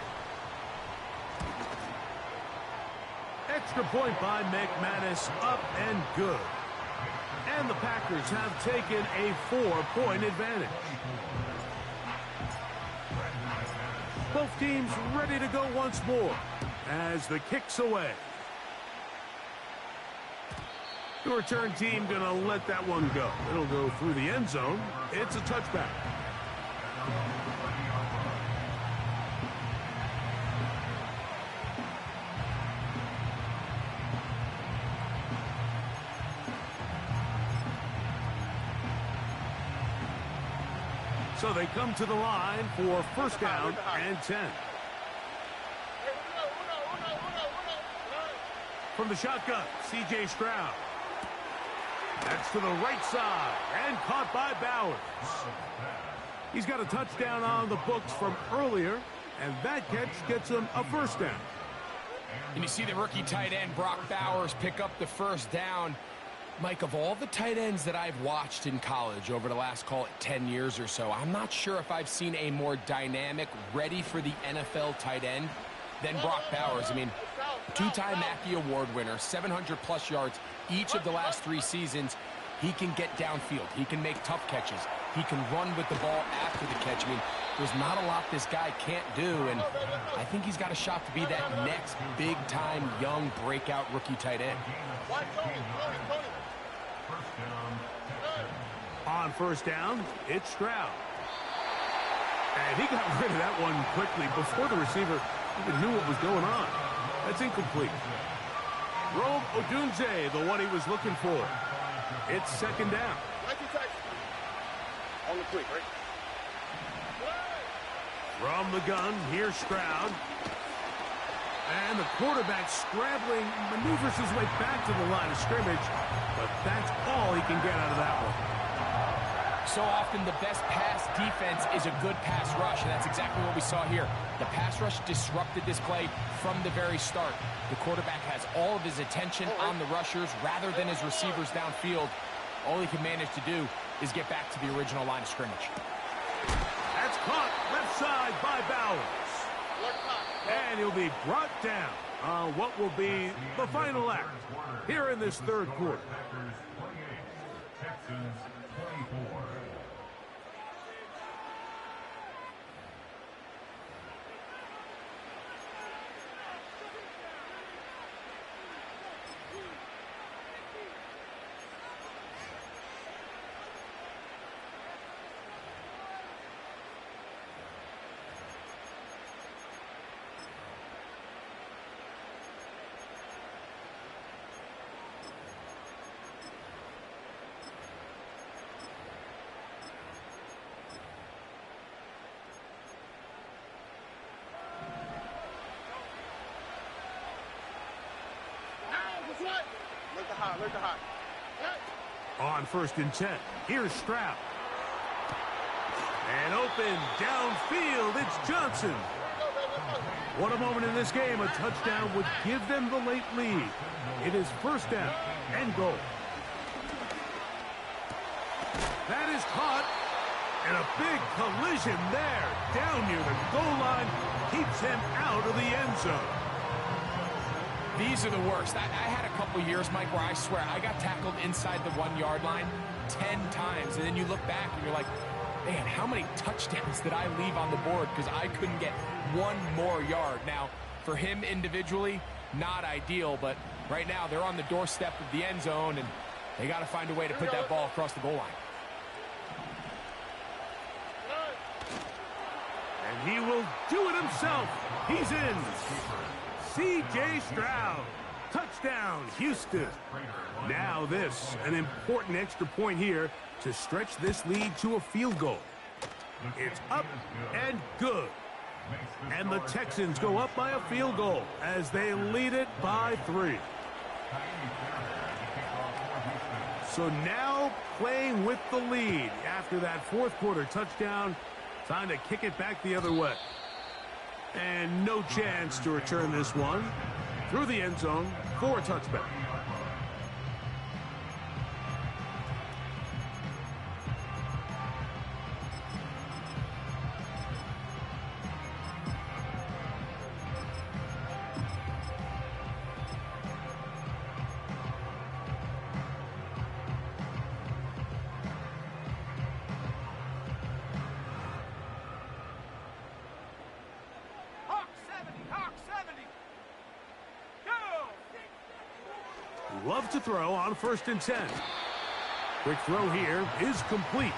Extra point by McManus, up and good. And the Packers have taken a 4-point advantage. Both teams ready to go once more as the kick's away. The return team going to let that one go. It'll go through the end zone. It's a touchback. So they come to the line for 1st down and 10. From the shotgun, C.J. Stroud. That's to the right side and caught by Bowers. He's got a touchdown on the books from earlier, and that catch gets him a 1st down. And you see the rookie tight end, Brock Bowers, pick up the 1st down. Mike, of all the tight ends that I've watched in college over the last, call it 10 years or so, I'm not sure if I've seen a more dynamic, ready for the NFL tight end than Brock Bowers. I mean, 2-time Mackey Award winner, 700-plus yards each of the last 3 seasons. He can get downfield. He can make tough catches. He can run with the ball after the catch. I mean, there's not a lot this guy can't do, and I think he's got a shot to be that next big-time, young, breakout rookie tight end. On 1st down, it's Stroud. And he got rid of that one quickly before the receiver even knew what was going on. That's incomplete. Rome Odunze, the one he was looking for. It's 2nd down. On the quick, right? From the gun, here's Stroud. And the quarterback scrambling, maneuvers his way back to the line of scrimmage, but that's all he can get out of that one. So often the best pass defense is a good pass rush, and that's exactly what we saw here. The pass rush disrupted this play from the very start. The quarterback has all of his attention on the rushers rather than his receivers downfield. All he can manage to do is get back to the original line of scrimmage. That's caught left side by Bowers. And he'll be brought down on what will be the final act here in this 3rd quarter. On 1st and 10, here's Stroud. And open downfield, it's Johnson. What a moment in this game. A touchdown would give them the late lead. It is first down and goal. That is caught. And a big collision there. Down near the goal line. Keeps him out of the end zone. These are the worst. I had a couple years, Mike, where I swear I got tackled inside the 1 yard line 10 times. And then you look back and you're like, man, how many touchdowns did I leave on the board because I couldn't get one more yard? Now, for him individually, not ideal, but right now they're on the doorstep of the end zone, and they got to find a way to put that ball across the goal line. And he will do it himself. He's in. C.J. Stroud. Touchdown, Houston. Now this, an important extra point here to stretch this lead to a field goal. It's up and good. And the Texans go up by a field goal as they lead it by 3. So now playing with the lead after that fourth quarter touchdown. Time to kick it back the other way. And no chance to return this one through the end zone for a touchback. Love to throw on 1st and 10. Quick throw here is complete.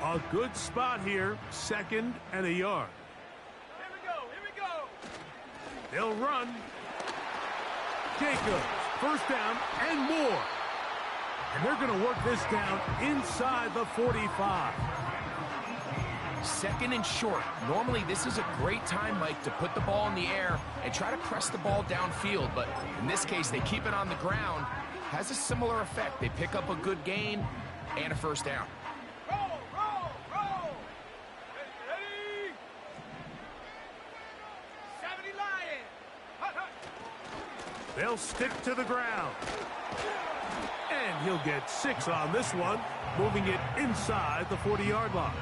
A good spot here, 2nd and a yard. They'll run. Jacobs, 1st down and more. And they're going to work this down inside the 45. 2nd and short. Normally, this is a great time, Mike, to put the ball in the air and try to press the ball downfield. But in this case, they keep it on the ground. Has a similar effect. They pick up a good gain and a 1st down. They'll stick to the ground. And he'll get 6 on this one, moving it inside the 40-yard line.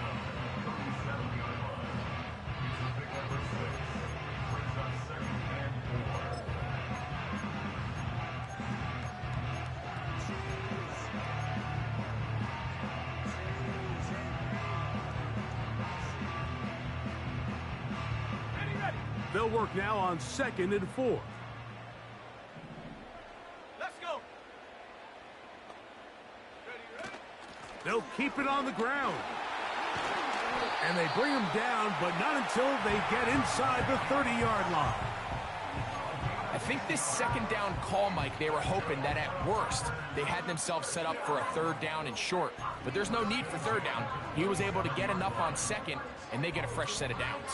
They'll work now on 2nd and 4. They'll keep it on the ground. And they bring him down, but not until they get inside the 30-yard line. I think this 2nd down call, Mike, they were hoping that at worst they had themselves set up for a 3rd down and short. But there's no need for 3rd down. He was able to get enough on 2nd, and they get a fresh set of downs.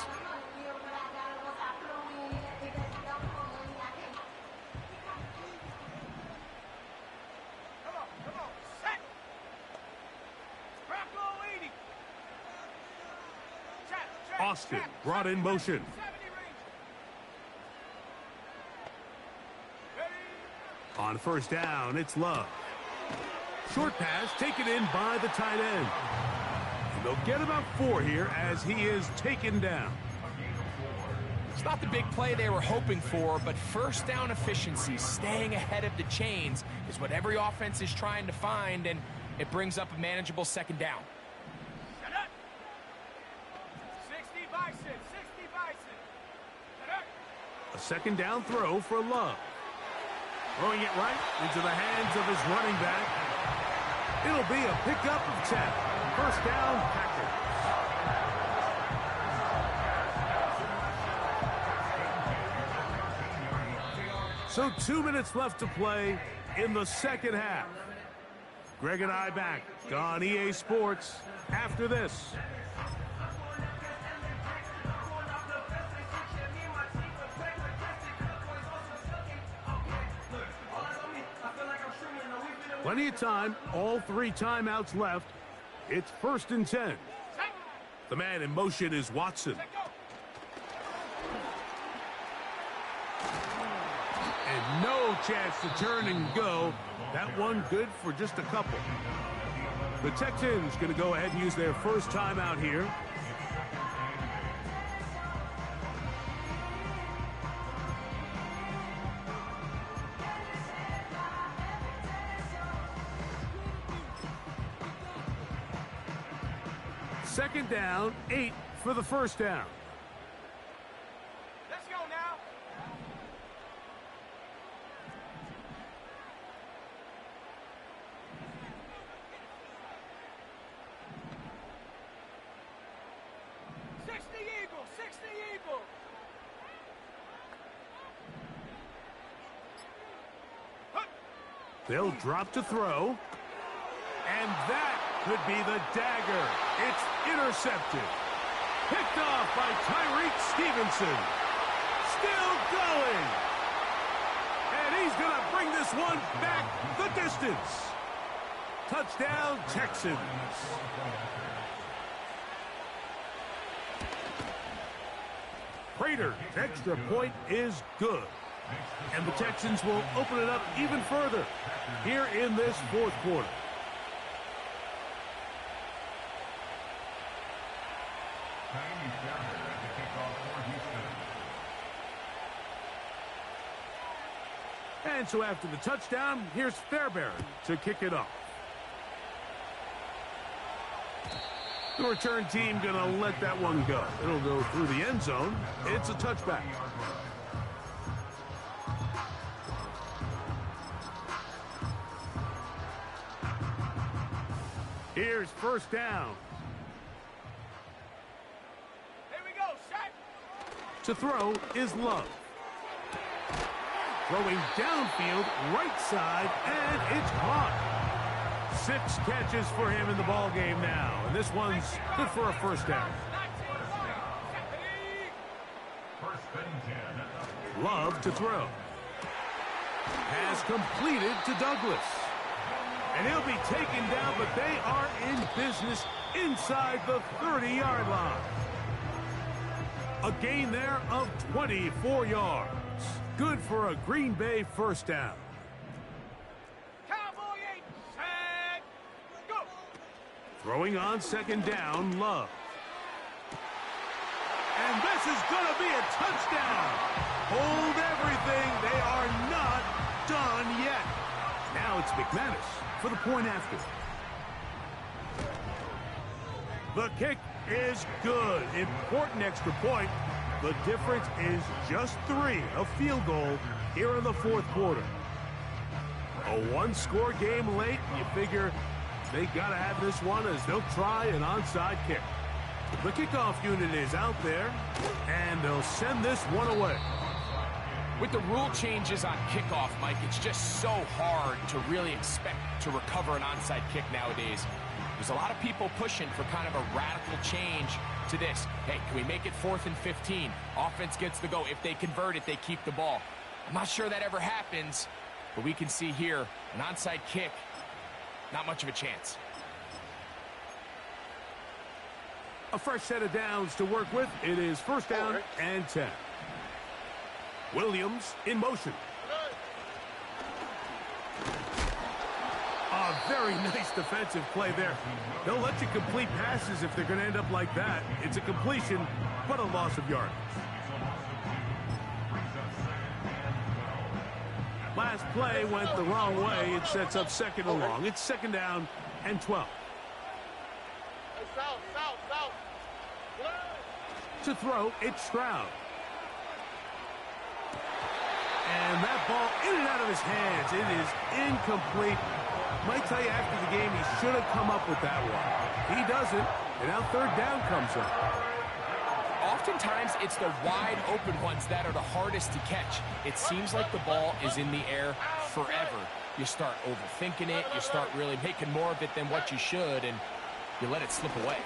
Austin brought in motion. On 1st down, it's Love. Short pass taken in by the tight end. And they'll get about 4 here as he is taken down. It's not the big play they were hoping for, but 1st down efficiency, staying ahead of the chains, is what every offense is trying to find, and it brings up a manageable 2nd down. A 2nd down throw for Love. Throwing it right into the hands of his running back. It'll be a pickup of 10. 1st down, Packers. So 2 minutes left to play in the 2nd half. Greg and I back on EA Sports after this. Plenty of time, all 3 timeouts left. It's 1st and 10. The man in motion is Watson. And no chance to turn and go. That one good for just a couple. The Texans going to go ahead and use their first timeout here. Second down, 8 for the first down. Let's go now. They'll drop to throw. And that could be the dagger. It's intercepted. Picked off by Tyreek Stevenson. Still going. And he's going to bring this one back the distance. Touchdown, Texans. Prater's extra point is good. And the Texans will open it up even further here in this 4th quarter. And so after the touchdown, here's Fairbairn to kick it off. The return team going to let that one go. It'll go through the end zone. It's a touchback. Here's first down. Here we go, shot. To throw is Love. Throwing downfield, right side, and it's caught. 6 catches for him in the ball game now, and this one's good for a first down. Love to throw. Pass completed to Douglas. And he'll be taken down, but they are in business inside the 30-yard line. A gain there of 24 yards. Good for a Green Bay first down. Cowboy 8, set, go. Throwing on second down, Love. And this is going to be a touchdown. Hold everything. They are not done yet. Now it's McManus for the point after. The kick is good. Important extra point. The difference is just 3, a field goal here in the 4th quarter. A 1-score game late, you figure they got to have this one as they'll try an onside kick. The kickoff unit is out there, and they'll send this one away. With the rule changes on kickoff, Mike, it's just so hard to really expect to recover an onside kick nowadays. There's a lot of people pushing for kind of a radical change to this. Hey, can we make it 4th and 15? Offense gets the go. If they convert it, they keep the ball. I'm not sure that ever happens, but we can see here an onside kick, not much of a chance. A fresh set of downs to work with. It is first down and 10. Williams in motion. A very nice defensive play there. They'll let you complete passes if they're going to end up like that. It's a completion, but a loss of yardage. Last play went the wrong way. It sets up second and long. It's second down and 12. To throw, it's Stroud. And that ball in and out of his hands. It is incomplete. Might tell you after the game he should have come up with that one. He doesn't, and now third down comes up. Oftentimes, it's the wide open ones that are the hardest to catch. It seems like the ball is in the air forever. you start overthinking it, you start really making more of it than what you should, and you let it slip away.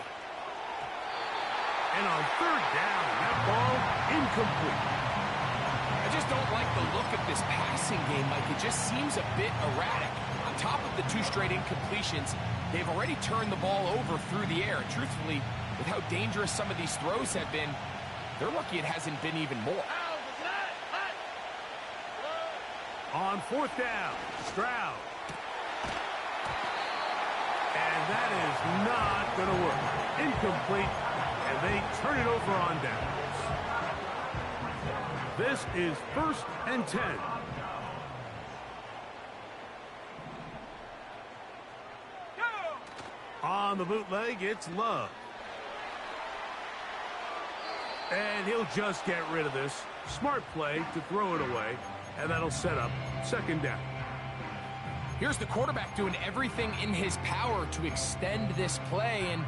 And on third down, that ball incomplete. I just don't like the look of this passing game, Mike. It just seems a bit erratic. On top of the 2 straight incompletions, they've already turned the ball over through the air. Truthfully, with how dangerous some of these throws have been, they're lucky it hasn't been even more. On fourth down, Stroud. And that is not going to work. Incomplete, and they turn it over on downs. This is 1st and 10. On the bootleg, it's Love. And he'll just get rid of this. Smart play to throw it away, and that'll set up 2nd down. Here's the quarterback doing everything in his power to extend this play, and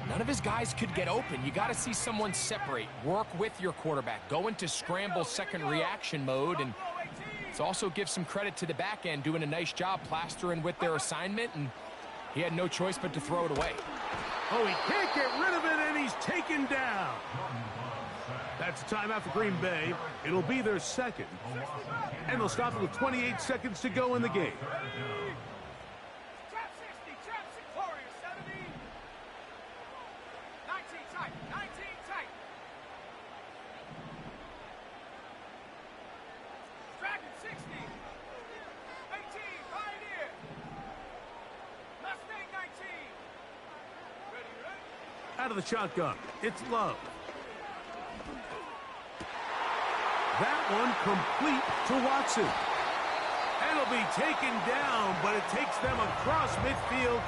none of his guys could get open. You got to see someone separate, work with your quarterback, go into scramble second reaction mode, and let's also give some credit to the back end doing a nice job plastering with their assignment, and he had no choice but to throw it away. Oh, he can't get rid of it, and he's taken down. That's a timeout for Green Bay. It'll be their 2nd. And they'll stop it with 28 seconds to go in the game. Trap 60, trap 6, Warriors 70. 19 tight, 19 tight. Dragon 60. 18, Pioneer. Mustang 19. Ready, ready? Out of the shotgun, it's Love. That one complete to Watson. And it'll be taken down, but it takes them across midfield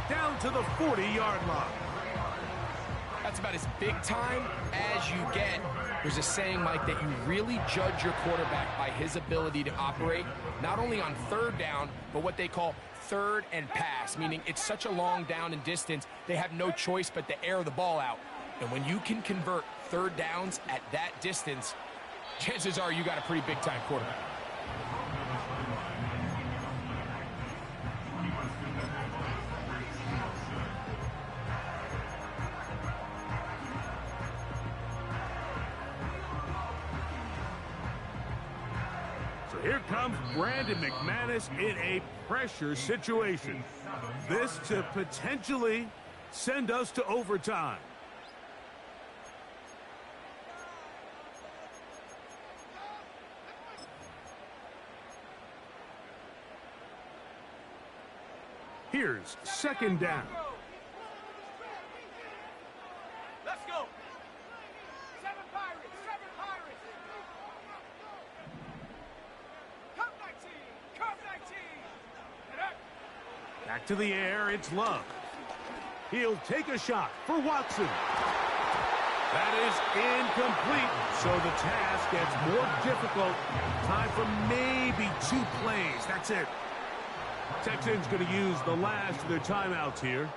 down to the 40-yard line. That's about as big time as you get. There's a saying, Mike, that you really judge your quarterback by his ability to operate, not only on 3rd down, but what they call 3rd and pass, meaning it's such a long down and distance, they have no choice but to air the ball out. And when you can convert 3rd downs at that distance, chances are you got a pretty big-time quarterback. So here comes Brandon McManus in a pressure situation. This to potentially send us to overtime. Here's 2nd down. Let's go. 7 Pirates, 7 Pirates. Come 19, come 19. And up. Back to the air, it's Love. He'll take a shot for Watson. That is incomplete, so the task gets more difficult. Time for maybe 2 plays. That's it. Texans going to use the last of their timeouts here.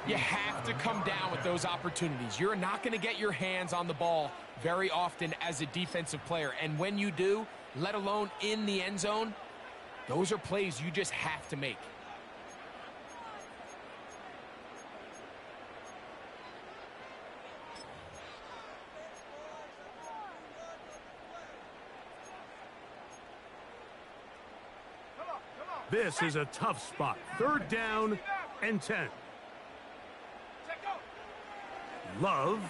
You have to come down with those opportunities. You're not going to get your hands on the ball very often as a defensive player. And when you do, let alone in the end zone, those are plays you just have to make. This is a tough spot. 3rd down and 10. Love.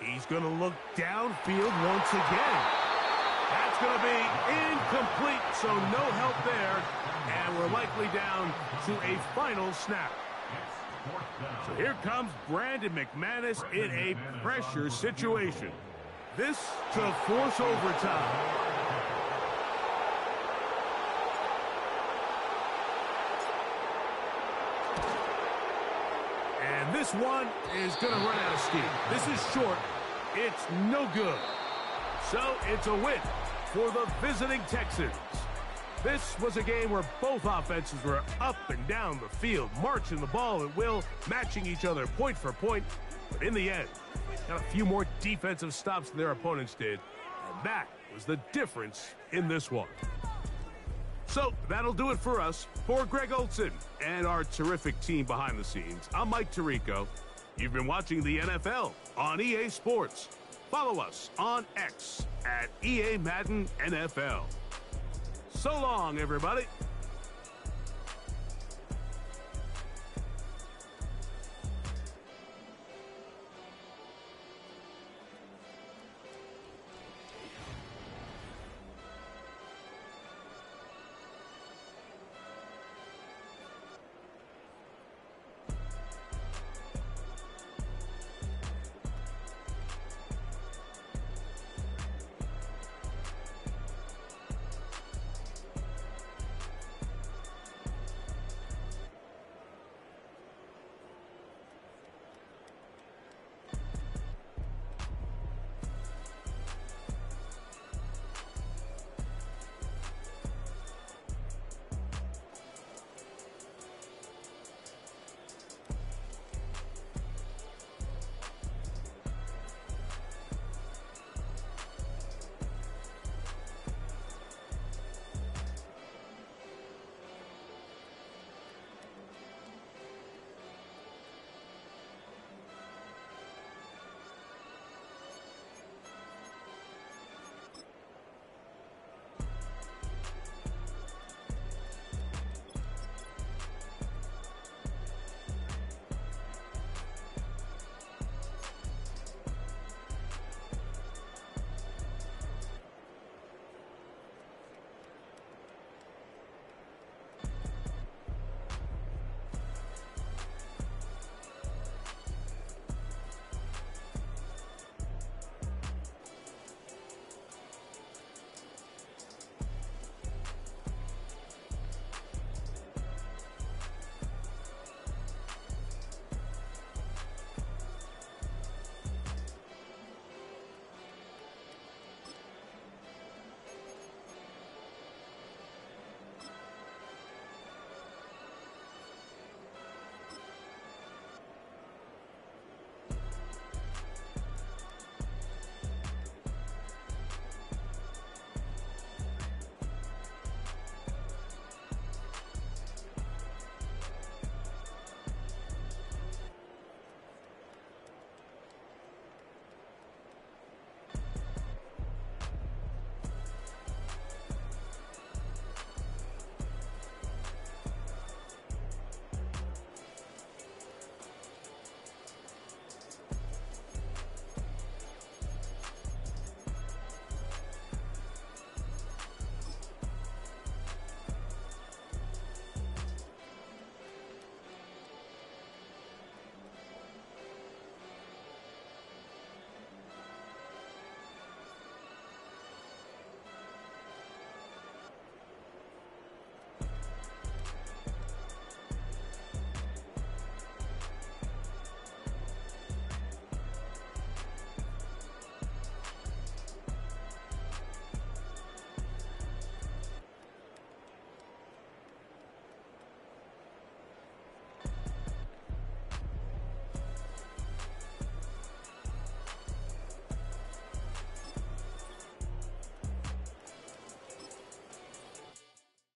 He's going to look downfield once again. That's going to be incomplete, so no help there. And we're likely down to a final snap. So here comes Brandon McManus in a pressure situation. This to force overtime. And this one is going to run out of steam. This is short. It's no good. So it's a win for the visiting Texans. This was a game where both offenses were up and down the field, marching the ball at will, matching each other point for point. But in the end, got a few more defensive stops than their opponents did. And that was the difference in this one. So that'll do it for us. For Greg Olson and our terrific team behind the scenes, I'm Mike Tirico. You've been watching the NFL on EA Sports. Follow us on X at EA Madden NFL. So long, everybody.